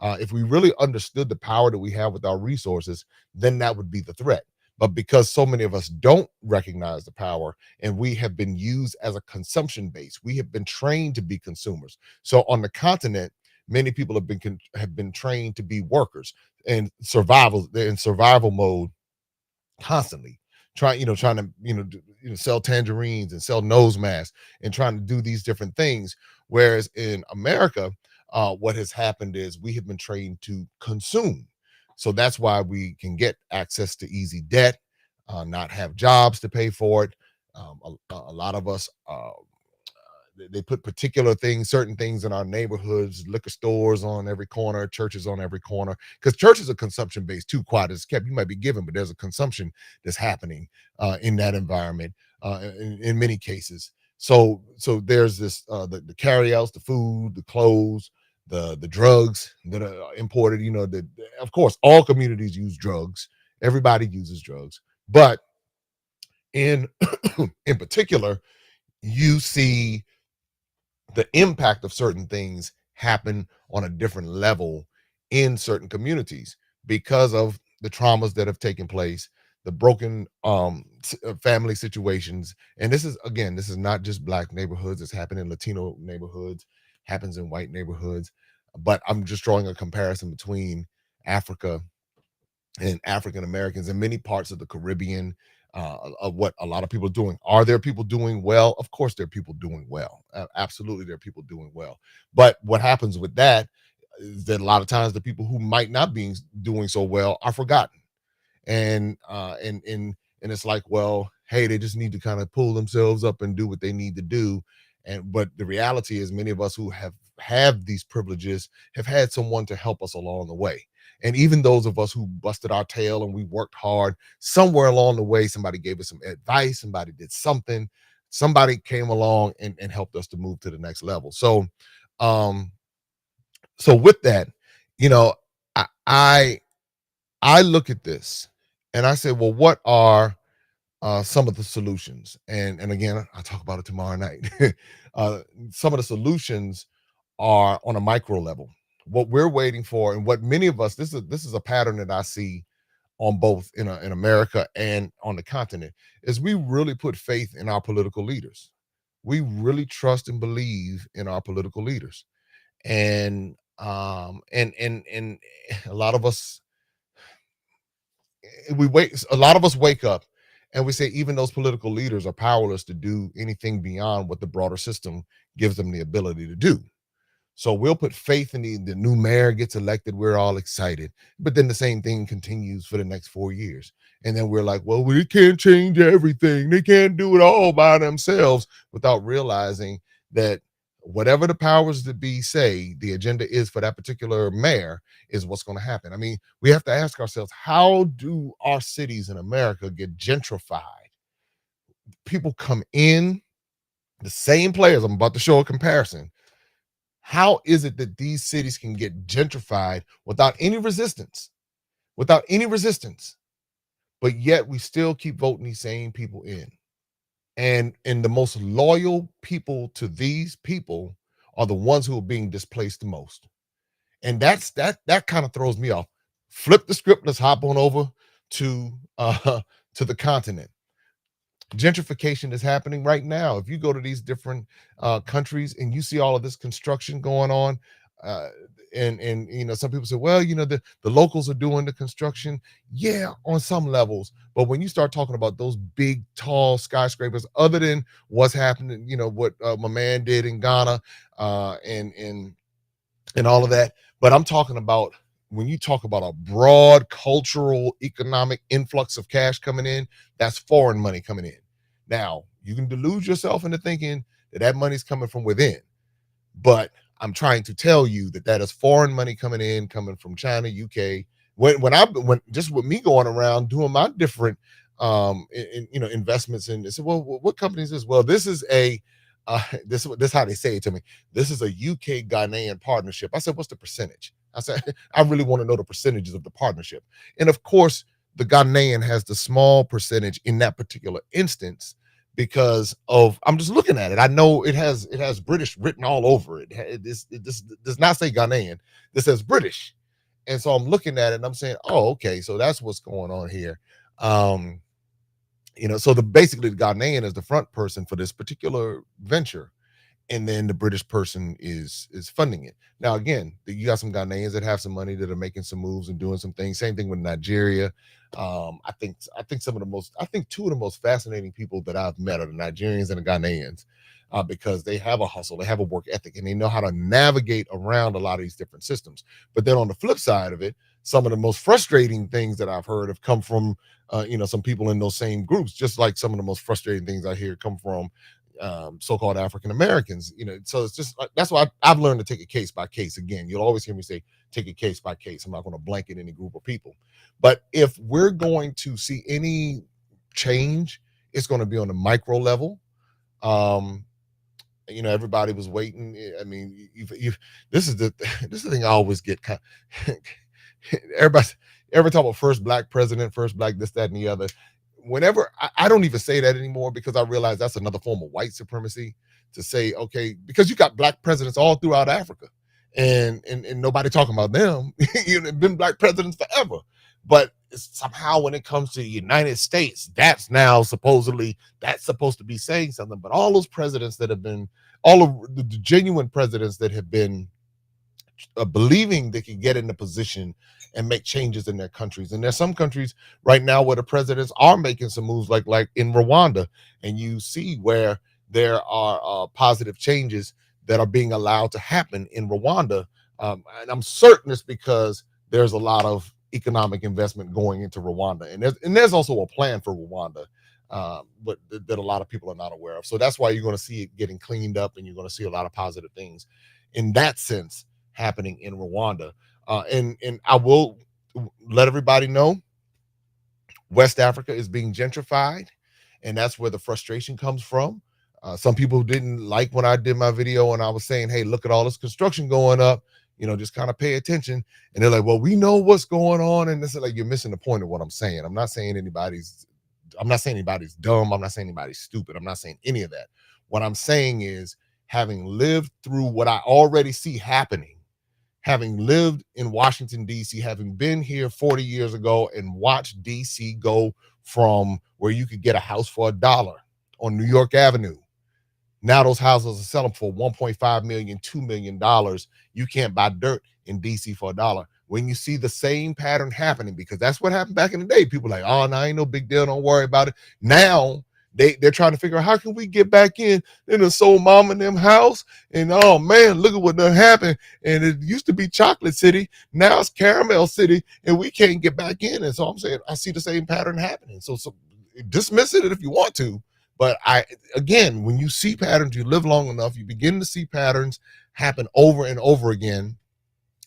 If we really understood the power that we have with our resources, then that would be the threat. But because so many of us don't recognize the power and we have been used as a consumption base, we have been trained to be consumers. So on the continent, many people have been trained to be workers and they're in survival mode constantly trying to sell tangerines and sell nose masks and trying to do these different things, whereas in America what has happened is we have been trained to consume. So that's why we can get access to easy debt, not have jobs to pay for it. A lot of us they put certain things in our neighborhoods, liquor stores on every corner, churches on every corner, because churches are consumption based too. Quiet as kept, you might be giving, but there's a consumption that's happening in that environment in many cases. So there's this the carryouts, the food, the clothes, the drugs that are imported. Of course, all communities use drugs. Everybody uses drugs, but in in particular, you see the impact of certain things happen on a different level in certain communities because of the traumas that have taken place, the broken family situations. And this is not just Black neighborhoods. It's happening in Latino neighborhoods, happens in white neighborhoods. But I'm just drawing a comparison between Africa and African Americans in many parts of the Caribbean, of what a lot of people are doing. Are there people doing well? Of course, there are people doing well. Absolutely, there are people doing well. But what happens with that is that a lot of times the people who might not be doing so well are forgotten, and it's like, well, hey, they just need to kind of pull themselves up and do what they need to do. But the reality is, many of us who have these privileges have had someone to help us along the way. And even those of us who busted our tail and we worked hard, somewhere along the way, somebody gave us some advice, somebody did something, somebody came along and helped us to move to the next level. So, so with that, I I look at this and I say, well, what are some of the solutions? And again, I'll talk about it tomorrow night. uh, some of the solutions are on a micro level. What we're waiting for, and what many of us, this is a pattern that I see on both in America and on the continent, is we really put faith in our political leaders. We really trust and believe in our political leaders, and a lot of us a lot of us wake up and we say even those political leaders are powerless to do anything beyond what the broader system gives them the ability to do. So we'll put faith in the new mayor gets elected. We're all excited. But then the same thing continues for the next 4 years. And then we're like, well, we can't change everything. They can't do it all by themselves, without realizing that whatever the powers that be say the agenda is for that particular mayor is what's going to happen. I mean, we have to ask ourselves, how do our cities in America get gentrified? People come in, the same players. I'm about to show a comparison. How is it that these cities can get gentrified without any resistance, without any resistance, but yet we still keep voting these same people in? And the most loyal people to these people are the ones who are being displaced the most. And that kind of throws me off. Flip the script. Let's hop on over to to the continent. Gentrification is happening right now. If you go to these different countries and you see all of this construction going on, uh, and some people say, well, the locals are doing the construction. Yeah, on some levels, but when you start talking about those big, tall skyscrapers, other than what's happening, what my man did in Ghana, and all of that. But I'm talking about when you talk about a broad cultural, economic influx of cash coming in, that's foreign money coming in. Now, you can delude yourself into thinking that money's coming from within, but I'm trying to tell you that is foreign money coming in, coming from China, UK. When just with me going around doing my different investments in, they said, well, what company is this? Well, this is a this is how they say it to me. This is a UK Ghanaian partnership. I said, what's the percentage? I said, I really want to know the percentages of the partnership. And of course, the Ghanaian has the small percentage in that particular instance because of, I'm just looking at it. I know it has British written all over it. This does not say Ghanaian. This says British. And so I'm looking at it and I'm saying, oh, okay, so that's what's going on here. So basically the Ghanaian is the front person for this particular venture, and then the British person is funding it. Now, again, you got some Ghanaians that have some money that are making some moves and doing some things. Same thing with Nigeria. I think two of the most fascinating people that I've met are the Nigerians and the Ghanaians, because they have a hustle, they have a work ethic, and they know how to navigate around a lot of these different systems. But then on the flip side of it, some of the most frustrating things that I've heard have come from some people in those same groups, just like some of the most frustrating things I hear come from so-called African Americans. So it's just that's why I've learned to take it case by case. Again, you'll always hear me say take it case by case. I'm not going to blanket any group of people, but if we're going to see any change, it's going to be on the micro level. Everybody was waiting. I mean, this is the thing I always get kind of, every time about first black president, first black this, that, and the other. Whenever I don't even say that anymore, because I realize that's another form of white supremacy to say, okay, because you got black presidents all throughout Africa, and nobody talking about them. Been black presidents forever, but somehow when it comes to the United States, that's supposed to be saying something. But all those presidents that have been, all of the genuine presidents that have been believing they can get in a position and make changes in their countries. And there's some countries right now where the presidents are making some moves, like in Rwanda, and you see where there are positive changes that are being allowed to happen in Rwanda. And I'm certain it's because there's a lot of economic investment going into Rwanda, and there's also a plan for Rwanda, but that a lot of people are not aware of. So that's why you're going to see it getting cleaned up, and you're going to see a lot of positive things in that sense happening in Rwanda. And I will let everybody know, West Africa is being gentrified, and that's where the frustration comes from. Some people didn't like when I did my video and I was saying, hey, look at all this construction going up. just kind of pay attention. And they're like, well, we know what's going on. And this is like, you're missing the point of what I'm saying. I'm not saying anybody's dumb. I'm not saying anybody's stupid. I'm not saying any of that. What I'm saying is, having lived through what I already see happening, having lived in Washington, D.C., having been here 40 years ago and watched D.C. go from where you could get a house for $1 on New York Avenue. Now those houses are selling for $1.5 million, $2 million. You can't buy dirt in D.C. for $1. When you see the same pattern happening, because that's what happened back in the day. People like, oh, no, ain't no big deal. Don't worry about it. Now they're trying to figure out, how can we get back in the soul mom and them house? And oh man, look at what done happened. And it used to be Chocolate City. Now it's Caramel City, and we can't get back in. And so I'm saying, I see the same pattern happening. So dismiss it if you want to. But again, when you see patterns, you live long enough, you begin to see patterns happen over and over again.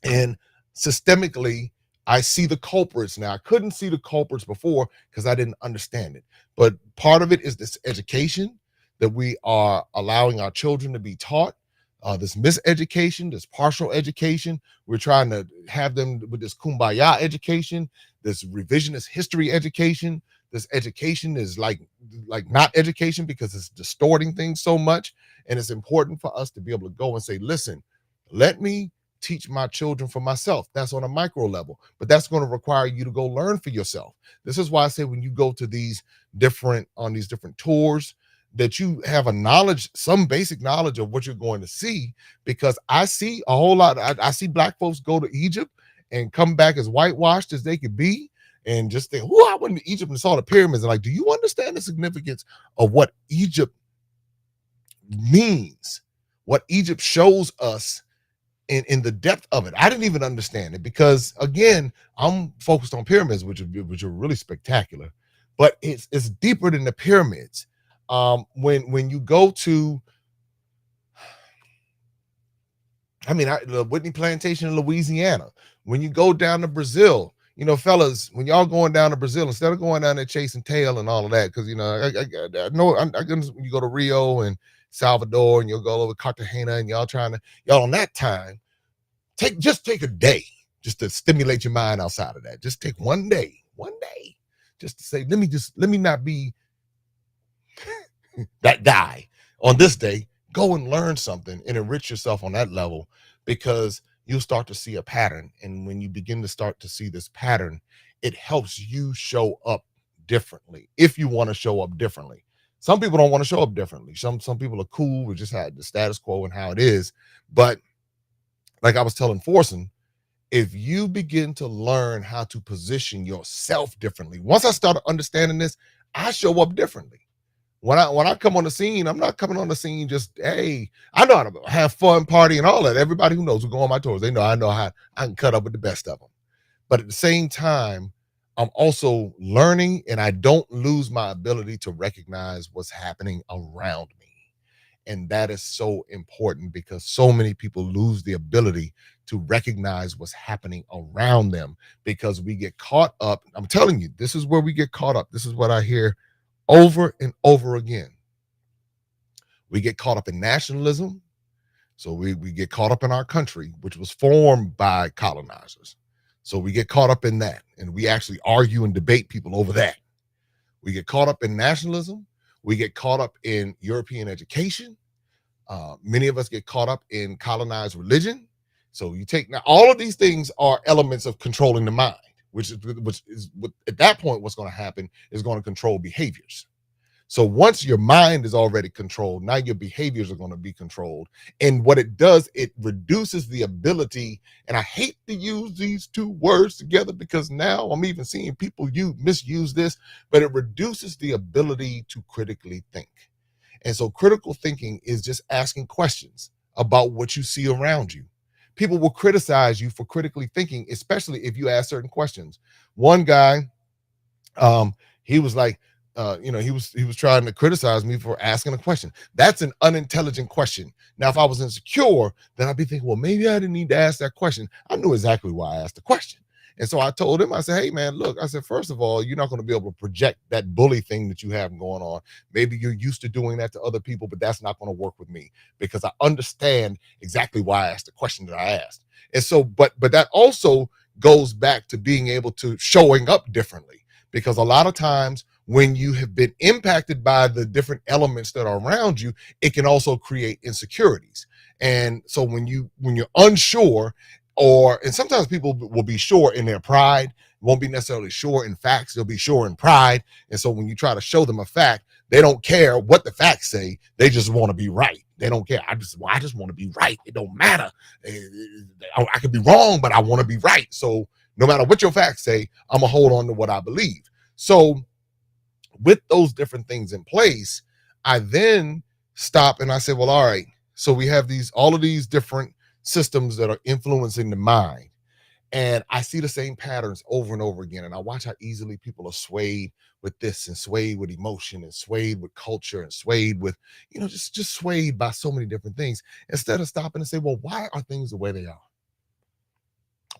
And systemically, I see the culprits now. I couldn't see the culprits before because I didn't understand it. But part of it is this education that we are allowing our children to be taught, this miseducation, this partial education. We're trying to have them with this kumbaya education, this revisionist history education. This education is like not education because it's distorting things so much. And it's important for us to be able to go and say, listen, let me teach my children for myself. That's on a micro level, but that's going to require you to go learn for yourself. This is why I say, when you go to these different tours, that you have some basic knowledge of what you're going to see, because I see a whole lot. I see Black folks go to Egypt and come back as whitewashed as they could be, and just think, I went to Egypt and saw the pyramids. And like, do you understand the significance of what Egypt means? What Egypt shows us in the depth of it? I didn't even understand it, because again, I'm focused on pyramids, which are really spectacular, but it's deeper than the pyramids. When you go to, the Whitney Plantation in Louisiana, when you go down to Brazil, fellas, when y'all going down to Brazil, instead of going down there chasing tail and all of that, because I know when you go to Rio and Salvador, and you'll go over Cartagena, and y'all on that time, take a day just to stimulate your mind outside of that. Just take one day, just to say, let me not be that guy on this day. Go and learn something and enrich yourself on that level, because you'll start to see a pattern. And when you begin to start to see this pattern, it helps you show up differently. If you want to show up differently, some people don't want to show up differently. Some people are cool with just had the status quo and how it is. But like I was telling Forson, if you begin to learn how to position yourself differently, once I started understanding this, I show up differently. When I come on the scene, I'm not coming on the scene just, hey, I know how to have fun, party, and all that. Everybody who knows who go on my tours, I know how I can cut up with the best of them. But at the same time, I'm also learning, and I don't lose my ability to recognize what's happening around me. And that is so important, because so many people lose the ability to recognize what's happening around them, because we get caught up. I'm telling you, this is where we get caught up. This is what I hear over and over again. We get caught up in nationalism. So we get caught up in our country, which was formed by colonizers. So we get caught up in that, and we actually argue and debate people over that. We get caught up in nationalism. We get caught up in European education. Many of us get caught up in colonized religion. So now all of these things are elements of controlling the mind, which is at that point, what's going to happen is going to control behaviors. So once your mind is already controlled, now your behaviors are going to be controlled. And what it does, it reduces the ability, and I hate to use these two words together, because now I'm even seeing people misuse this, but it reduces the ability to critically think. And so critical thinking is just asking questions about what you see around you. People will criticize you for critically thinking, especially if you ask certain questions. One guy, he was like, he was trying to criticize me for asking a question. That's an unintelligent question. Now, if I was insecure, then I'd be thinking, well, maybe I didn't need to ask that question. I knew exactly why I asked the question. And so I told him, I said, hey man, look, I said, first of all, you're not going to be able to project that bully thing that you have going on. Maybe you're used to doing that to other people, but that's not going to work with me because I understand exactly why I asked the question that I asked. And so, but that also goes back to being able to showing up differently, because a lot of times when you have been impacted by the different elements that are around you, it can also create insecurities. And so when you're unsure, and sometimes people will be sure in their pride, won't be necessarily sure in facts, they'll be sure in pride. And so when you try to show them a fact, they don't care what the facts say, they just want to be right. They don't care. I just want to be right. It don't matter. I could be wrong, but I want to be right. So no matter what your facts say, I'm gonna hold on to what I believe. So with those different things in place, I then stop and I say, well, all right, so we have all of these different systems that are influencing the mind. And I see the same patterns over and over again. And I watch how easily people are swayed with this and swayed with emotion and swayed with culture and swayed with, just swayed by so many different things, instead of stopping and say, well, why are things the way they are?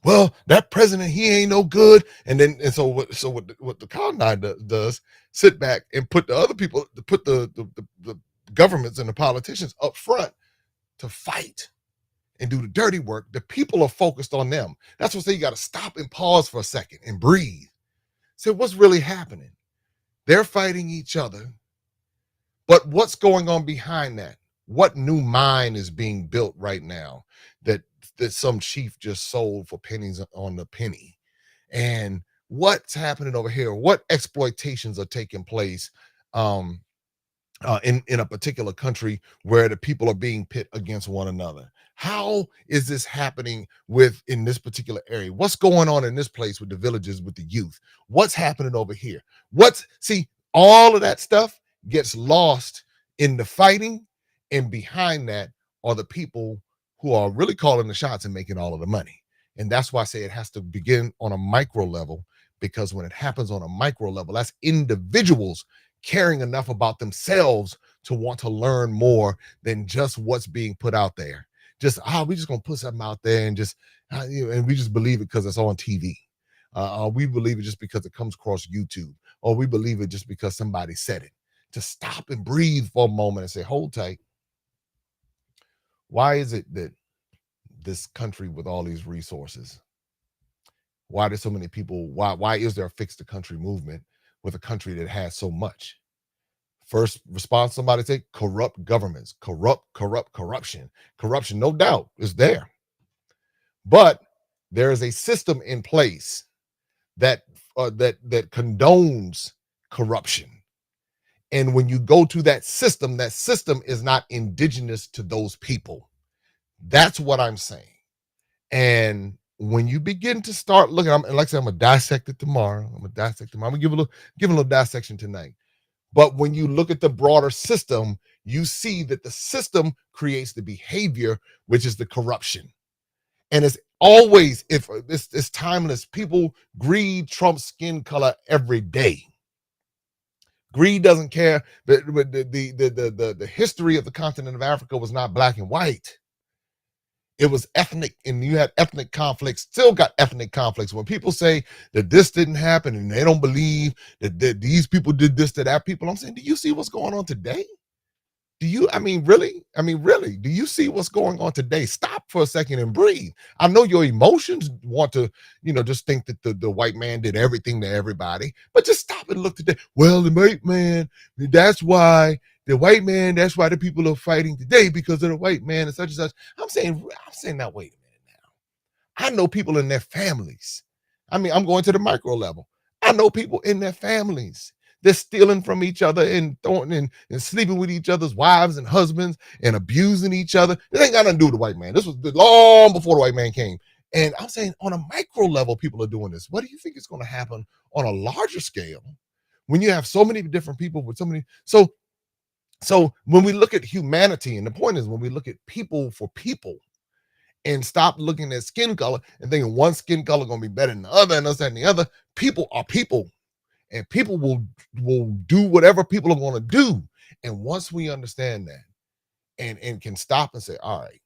Well, that president, he ain't no good. And so what the colonizer does, sit back and put the other people, put the governments and the politicians up front to fight and do the dirty work. The people are focused on them. That's what I say, you got to stop and pause for a second and breathe. Say, what's really happening? They're fighting each other, but what's going on behind that? What new mine is being built right now that some chief just sold for pennies on the penny? And what's happening over here? What exploitations are taking place in a particular country where the people are being pit against one another? How is this happening in this particular area? What's going on in this place with the villages, with the youth? What's happening over here? See, all of that stuff gets lost in the fighting, and behind that are the people who are really calling the shots and making all of the money. And that's why I say it has to begin on a micro level, because when it happens on a micro level, that's individuals caring enough about themselves to want to learn more than just what's being put out there. Just, we just gonna put something out there and just, and we just believe it because it's on TV. We believe it just because it comes across YouTube, or we believe it just because somebody said it. To stop and breathe for a moment and say, hold tight. Why is it that this country with all these resources, why do so many people, why is there a fix the country movement with a country that has so much? First response, somebody say, corrupt governments, corruption. Corruption, no doubt, is there. But there is a system in place that condones corruption. And when you go to that system is not indigenous to those people. That's what I'm saying. And when you begin to start looking, like I said, I'm gonna dissect it tomorrow. I'm gonna give a little dissection tonight. But when you look at the broader system, you see that the system creates the behavior, which is the corruption. And it's always, if it's timeless, people greed trumps skin color every day. Greed doesn't care. The history of the continent of Africa was not black and white. It was ethnic, and you had ethnic conflicts, still got ethnic conflicts. When people say that this didn't happen and they don't believe that these people did this to that people, I'm saying, do you see what's going on today? Really, do you see what's going on today? Stop for a second and breathe. I know your emotions want to, just think that the white man did everything to everybody, but just stop and look today. Well, the white man, that's why the people are fighting today, because of the white man and such and such. I'm saying now, wait a minute now. I know people in their families. I'm going to the micro level. I know people in their families. They're stealing from each other and throwing and sleeping with each other's wives and husbands and abusing each other. This ain't got nothing to do with the white man. This was long before the white man came. And I'm saying on a micro level, people are doing this. What do you think is going to happen on a larger scale when you have so many different people with so many? So when we look at humanity, and the point is when we look at people for people and stop looking at skin color and thinking one skin color going to be better than the other and this and the other, people are people. And people will do whatever people are going to do. And once we understand that and can stop and say, all right,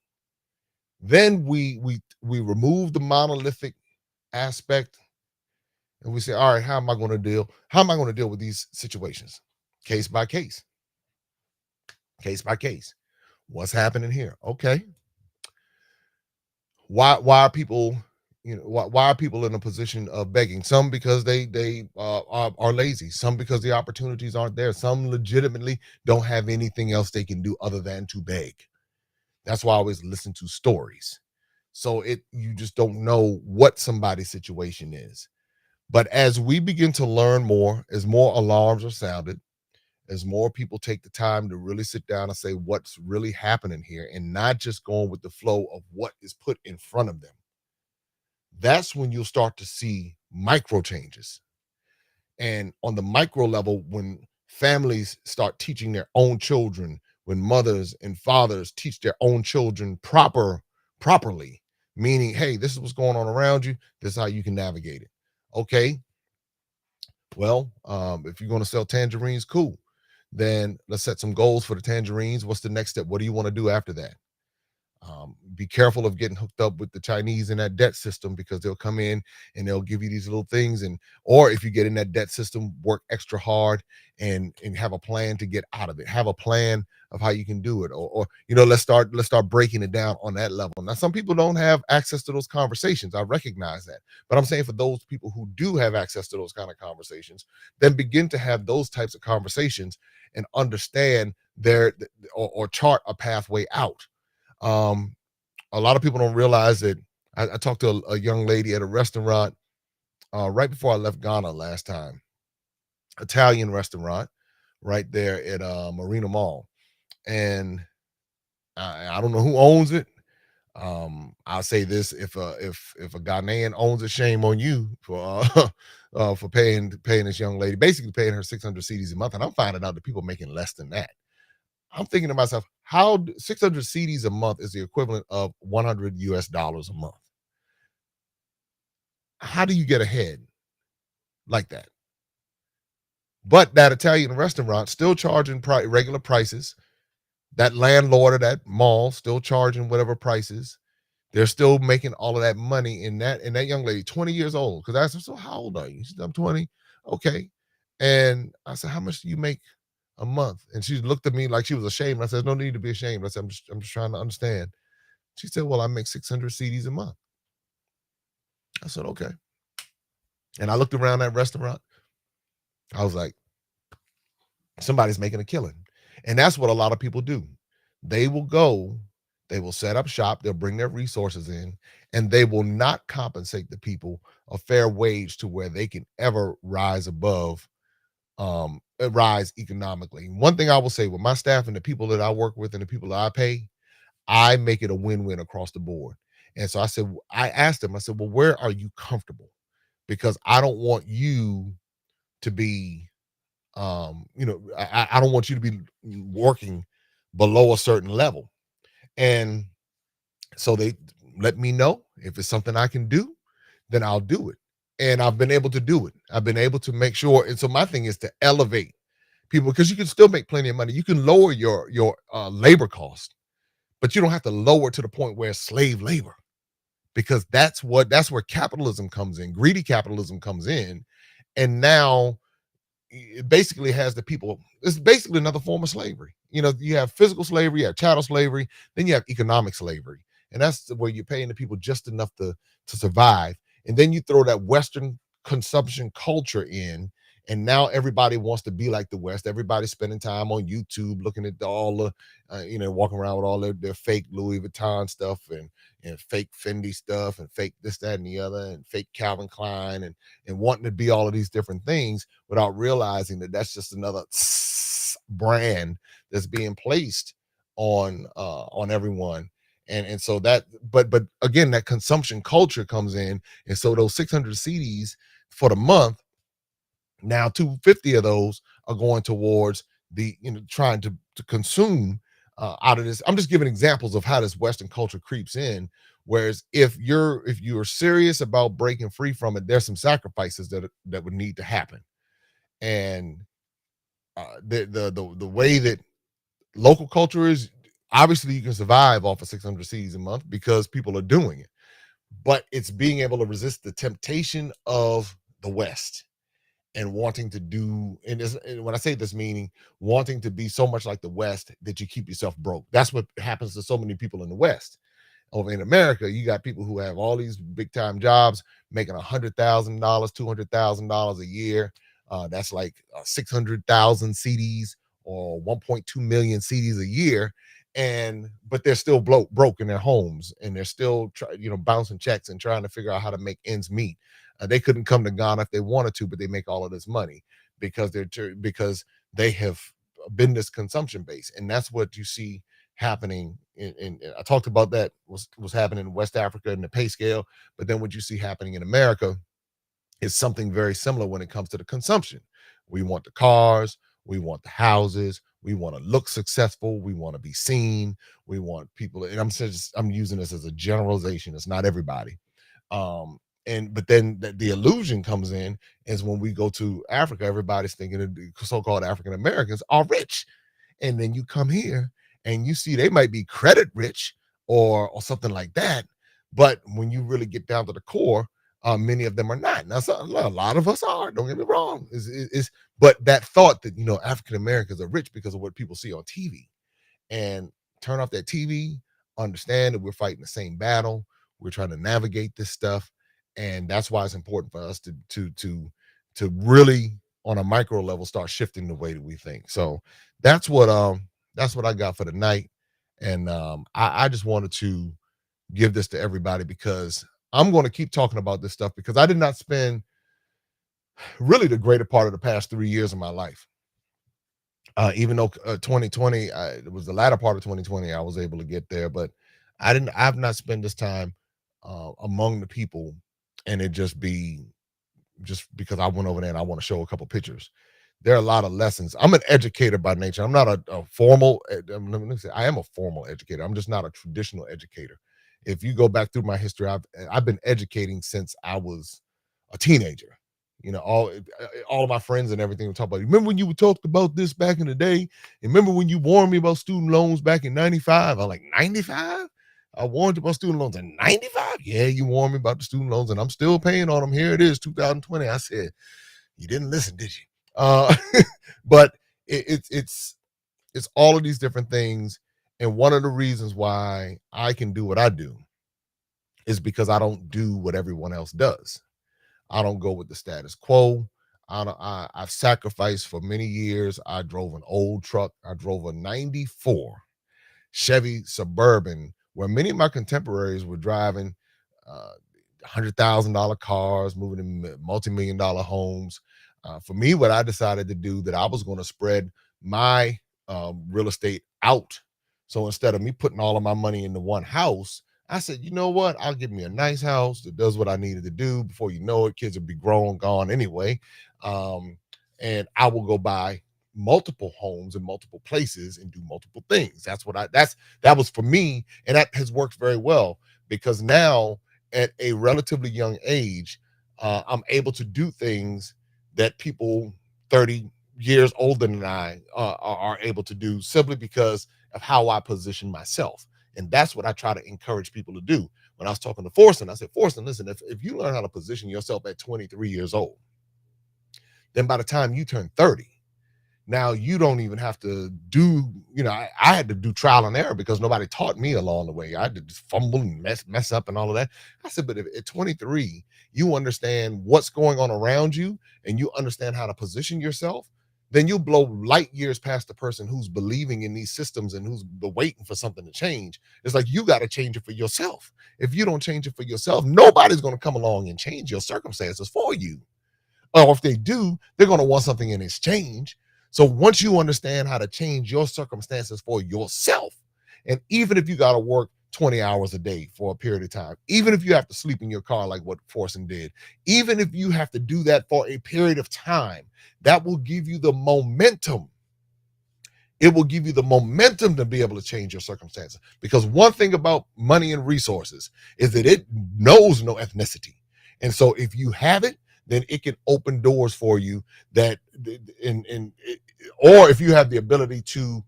then we remove the monolithic aspect, and we say, all right, how am I going to deal? How am I going to deal with these situations? Case by case, case by case. What's happening here? Okay. Why are people, why are people in a position of begging? Some because they are lazy, some because the opportunities aren't there, some legitimately don't have anything else they can do other than to beg. That's why I always listen to stories. So you just don't know what somebody's situation is. But as we begin to learn more, as more alarms are sounded, as more people take the time to really sit down and say what's really happening here and not just going with the flow of what is put in front of them, that's when you'll start to see micro changes. And on the micro level, when families start teaching their own children, when mothers and fathers teach their own children properly, meaning, hey, this is what's going on around you, this is how you can navigate it. Okay, well, if you're going to sell tangerines, cool. Then let's set some goals for the tangerines. What's the next step? What do you want to do after that? Be careful of getting hooked up with the Chinese in that debt system, because they'll come in and they'll give you these little things. And or if you get in that debt system, work extra hard and have a plan to get out of it. Have a plan of how you can do it. Or let's start breaking it down on that level. Now, some people don't have access to those conversations. I recognize that. But I'm saying for those people who do have access to those kind of conversations, then begin to have those types of conversations and understand or chart a pathway out. um, a lot of people don't realize that I talked to a young lady at a restaurant right before I left Ghana last time. Italian restaurant right there at Marina Mall, and I don't know who owns it. I'll say this: if a Ghanaian owns it, shame on you for paying this young lady, basically paying her 600 CDs a month. And I'm finding out that people making less than that. I'm thinking to myself, 600 CDs a month is the equivalent of $100 a month. How do you get ahead like that? But that Italian restaurant still charging regular prices. That landlord of that mall still charging whatever prices. They're still making all of that money in that. And that young lady, 20 years old, because I asked her, so how old are you? She said, I'm 20. Okay. And I said, how much do you make a month? And she looked at me like she was ashamed. I said, no need to be ashamed. I said, I'm just trying to understand. She said, well, I make 600 CDs a month. I said, okay. And I looked around that restaurant. I was like, somebody's making a killing. And that's what a lot of people do. They will go, they will set up shop, they'll bring their resources in, and they will not compensate the people a fair wage to where they can ever rise above, rise economically. One thing I will say with my staff and the people that I work with and the people that I pay, I make it a win-win across the board. And so I asked them, I said, well, where are you comfortable? Because I don't want you to be, I don't want you to be working below a certain level. And so they let me know if it's something I can do, then I'll do it. And I've been able to do it. I've been able to make sure. And so my thing is to elevate people, because you can still make plenty of money. You can lower your labor cost, but you don't have to lower it to the point where it's slave labor, because that's where capitalism comes in. Greedy capitalism comes in, and now it basically has the people. It's basically another form of slavery. You have physical slavery, you have chattel slavery, then you have economic slavery, and that's where you're paying the people just enough to survive. And then you throw that Western consumption culture in, and now everybody wants to be like the West. Everybody's spending time on YouTube looking at all the, walking around with all their fake Louis Vuitton stuff and fake Fendi stuff and fake this, that, and the other, and fake Calvin Klein, and wanting to be all of these different things without realizing that that's just another brand that's being placed on everyone. And so that, but again, that consumption culture comes in. And so those 600 CDs for the month, now 250 of those are going towards the, trying to consume out of this. I'm just giving examples of how this Western culture creeps in. Whereas if you're serious about breaking free from it, there's some sacrifices that would need to happen. And the way that local culture is, obviously you can survive off of 600 CDs a month because people are doing it. but it's being able to resist the temptation of the West and wanting to do, and when I say this, meaning wanting to be so much like the West that you keep yourself broke. That's what happens to so many people in the West. Over in America, you got people who have all these big time jobs making $100,000, $200,000 a year. That's like 600,000 CDs or 1.2 million CDs a year, and but they're still broke in their homes, and they're still bouncing checks and trying to figure out how to make ends meet. They couldn't come to Ghana if they wanted to, but they make all of this money because because they have been this consumption base, and that's what you see happening in I talked about that was happening in West Africa in the pay scale, but then what you see happening in America is something very similar when it comes to the consumption. We want the cars, we want the houses, we want to look successful, we want to be seen, we want people, and I'm using this as a generalization, it's not everybody. And but then the illusion comes in is when we go to Africa, everybody's thinking that the so-called African Americans are rich, and then you come here and you see they might be credit rich or something like that, but when you really get down to the core, many of them are not. Now, a lot of us are. Don't get me wrong. But that thought that African Americans are rich because of what people see on TV, and turn off that TV, understand that we're fighting the same battle. We're trying to navigate this stuff, and that's why it's important for us to really, on a micro level, start shifting the way that we think. So that's what I got for tonight, and I just wanted to give this to everybody because I'm going to keep talking about this stuff because I did not spend really the greater part of the past 3 years of my life. Even though 2020, it was the latter part of 2020, I was able to get there, but I've not spent this time among the people, and it just because I went over there and I want to show a couple pictures. There are a lot of lessons. I'm an educator by nature. I'm not a formal, let me say, I am a formal educator. I'm just not a traditional educator. If you go back through my history, I've been educating since I was a teenager. All of my friends and everything would talk about. Remember when you would talk about this back in the day? Remember when you warned me about student loans back in '95? I'm like, 95? I warned you about student loans in '95. Yeah, you warned me about the student loans, and I'm still paying on them. Here it is, 2020. I said, you didn't listen, did you? But it's all of these different things, and one of the reasons why I can do what I do is because I don't do what everyone else does. I don't go with the status quo. I've sacrificed for many years. I drove an old truck. I drove a '94 Chevy Suburban, where many of my contemporaries were driving $100,000 cars, moving in multi-million-dollar homes. For me, what I decided to do, that I was going to spread my real estate out. So instead of me putting all of my money into one house, I said, you know what? I'll give me a nice house that does what I needed to do. Before you know it, kids will be grown, gone anyway. And I will go buy multiple homes in multiple places and do multiple things. That was for me. And that has worked very well because now at a relatively young age, I'm able to do things that people 30 years older than I are able to do simply because of how I position myself. And that's what I try to encourage people to do. When I was talking to Forson, I said, Forson, listen, if you learn how to position yourself at 23 years old, then by the time you turn 30, now you don't even have to do, I had to do trial and error because nobody taught me along the way. I had to just fumble and mess up and all of that. I said, but if at 23, you understand what's going on around you and you understand how to position yourself, then you'll blow light years past the person who's believing in these systems and who's waiting for something to change. It's like, you got to change it for yourself. If you don't change it for yourself, nobody's going to come along and change your circumstances for you. Or if they do, they're going to want something in exchange. So once you understand how to change your circumstances for yourself, and even if you got to work 20 hours a day for a period of time, even if you have to sleep in your car like what Forson did, even if you have to do that for a period of time, that will give you the momentum. It will give you the momentum to be able to change your circumstances. Because one thing about money and resources is that it knows no ethnicity. And so if you have it, then it can open doors for you that or if you have the ability to,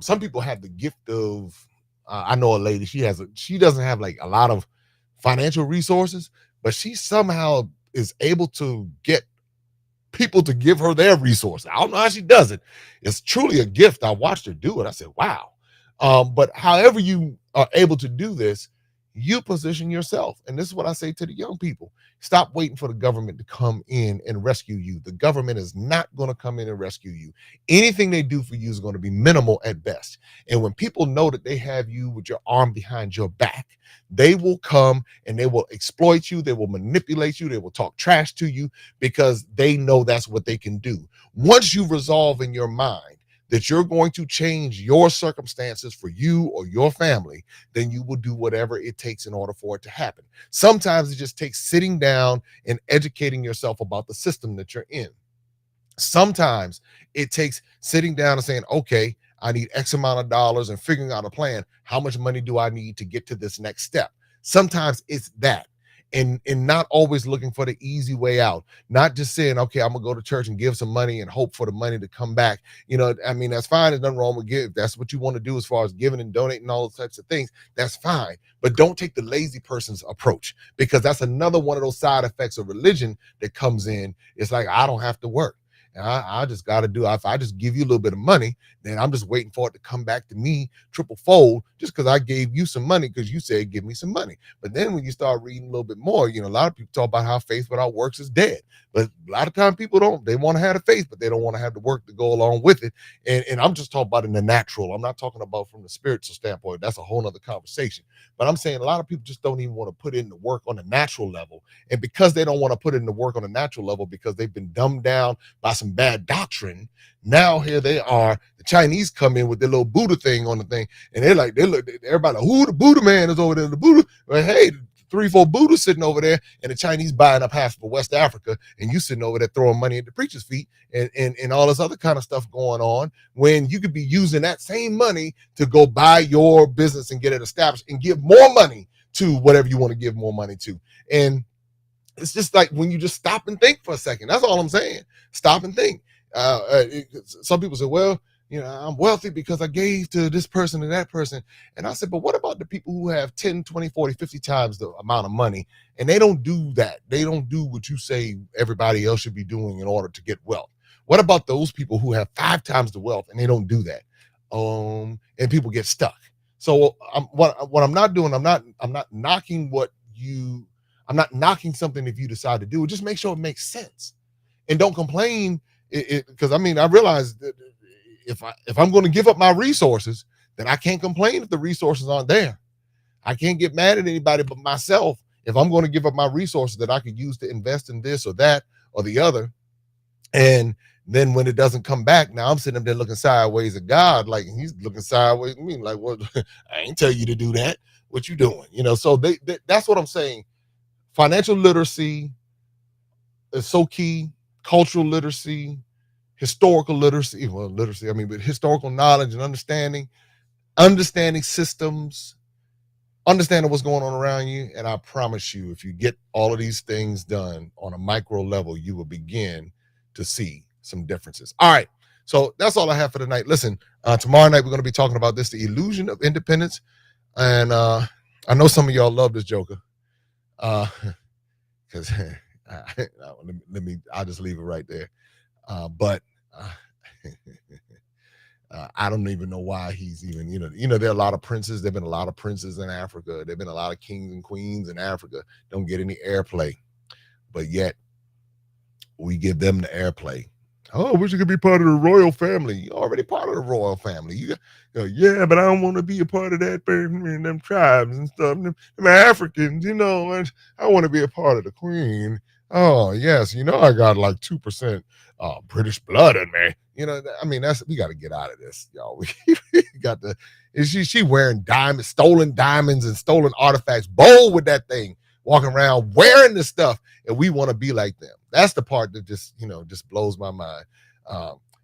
some people have the gift of, I know a lady, she doesn't have like a lot of financial resources, but she somehow is able to get people to give her their resources. I don't know how she does it. It's truly a gift. I watched her do it. I said, wow. But however you are able to do this, you position yourself. And this is what I say to the young people. Stop waiting for the government to come in and rescue you. The government is not going to come in and rescue you. Anything they do for you is going to be minimal at best. And when people know that they have you with your arm behind your back, they will come and they will exploit you. They will manipulate you. They will talk trash to you because they know that's what they can do. Once you resolve in your mind that you're going to change your circumstances for you or your family, then you will do whatever it takes in order for it to happen. Sometimes it just takes sitting down and educating yourself about the system that you're in. Sometimes it takes sitting down and saying, okay, I need X amount of dollars and figuring out a plan. How much money do I need to get to this next step? Sometimes it's that. And not always looking for the easy way out, not just saying, okay, I'm gonna go to church and give some money and hope for the money to come back. You know, I mean, that's fine. There's nothing wrong with give. That's what you want to do as far as giving and donating, all those types of things. That's fine. But don't take the lazy person's approach, because that's another one of those side effects of religion that comes in. It's like, I don't have to work. I just got to do, if I just give you a little bit of money, then I'm just waiting for it to come back to me triple fold just because I gave you some money because you said, give me some money. But then when you start reading a little bit more, you know, a lot of people talk about how faith without works is dead. But a lot of times people they want to have the faith, but they don't want to have the work to go along with it. And I'm just talking about in the natural. I'm not talking about from the spiritual standpoint. That's a whole nother conversation. But I'm saying a lot of people just don't even want to put in the work on the natural level. And because they don't want to put in the work on the natural level, because they've been dumbed down by some bad doctrine, now here they are. The Chinese come in with their little Buddha thing on the thing, and they look, everybody like, who the Buddha man is over there? The Buddha, well, hey, 3-4 Buddhas sitting over there, and the Chinese buying up half of West Africa, and you sitting over there throwing money at the preacher's feet, and all this other kind of stuff going on, when you could be using that same money to go buy your business and get it established and give more money to whatever you want to give more money to. And it's just like when you just stop and think for a second. That's all I'm saying. Stop and think. Some people say, well, you know, I'm wealthy because I gave to this person and that person. And I said, but what about the people who have 10, 20, 40, 50 times the amount of money, and they don't do that? They don't do what you say everybody else should be doing in order to get wealth. What about those people who have 5 times the wealth and they don't do that? And people get stuck. So what I'm not doing, I'm not knocking I'm not knocking something if you decide to do it. Just make sure it makes sense, and don't complain. Because I mean, I realize that if I'm going to give up my resources, then I can't complain if the resources aren't there. I can't get mad at anybody but myself if I'm going to give up my resources that I could use to invest in this or that or the other. And then when it doesn't come back, now I'm sitting up there looking sideways at God, like he's looking sideways at me, like, well, I ain't tell you to do that. What you doing? You know, so that's what I'm saying. Financial literacy is so key. Cultural literacy, historical literacy, but historical knowledge and understanding systems, understanding what's going on around you. And I promise you, if you get all of these things done on a micro level, you will begin to see some differences. All right. So that's all I have for tonight. Listen, tomorrow night, we're going to be talking about this, the illusion of independence. And I know some of y'all love this joker. Because I'll just leave it right there. But I don't even know why he's even, there are a lot of princes. There've been a lot of princes in Africa. There've been a lot of kings and queens in Africa. Don't get any airplay, but yet we give them the airplay. Oh, I wish you could be part of the royal family. You're already part of the royal family. You go, yeah, but I don't want to be a part of that and them tribes and stuff. Them Africans, and I want to be a part of the queen. Oh, yes, I got like 2% British blood in me. I mean, we got to get out of this, y'all. We got to. She wearing diamonds, stolen diamonds and stolen artifacts, bold with that thing, walking around wearing this stuff, and we want to be like them. That's the part that just blows my mind.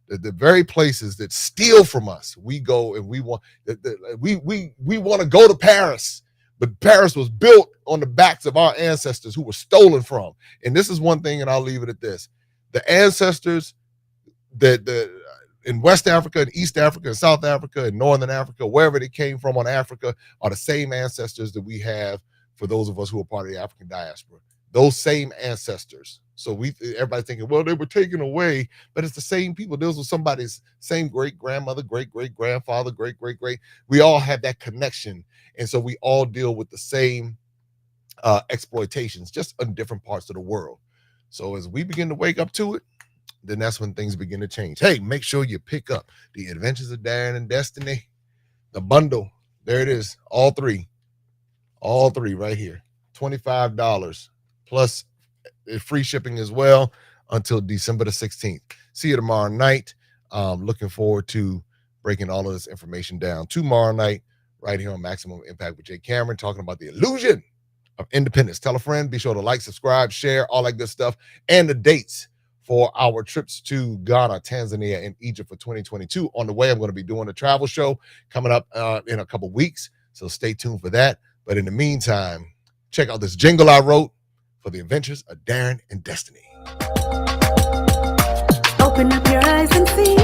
The very places that steal from us, we go and we want we want to go to Paris, but Paris was built on the backs of our ancestors who were stolen from. And this is one thing, and I'll leave it at this: the ancestors that in West Africa and East Africa and South Africa and Northern Africa, wherever they came from on Africa, are the same ancestors that we have for those of us who are part of the African diaspora. Those same ancestors. So everybody's thinking, well, they were taken away, but it's the same people. Those were somebody's same great-grandmother, great-great-grandfather, great-great-great. We all have that connection. And so we all deal with the same exploitations, just in different parts of the world. So as we begin to wake up to it, then that's when things begin to change. Hey, make sure you pick up The Adventures of Darren and Destiny, the bundle. There it is, all three right here, $25 plus free shipping as well until December the 16th. See you tomorrow night. Looking forward to breaking all of this information down tomorrow night right here on Maximum Impact with Jay Cameron, talking about the illusion of independence. Tell a friend, be sure to like, subscribe, share, all that good stuff, and the dates for our trips to Ghana, Tanzania, and Egypt for 2022. On the way, I'm going to be doing a travel show coming up in a couple weeks, so stay tuned for that. But in the meantime, check out this jingle I wrote for The Adventures of Darren and Destiny. Open up your eyes and see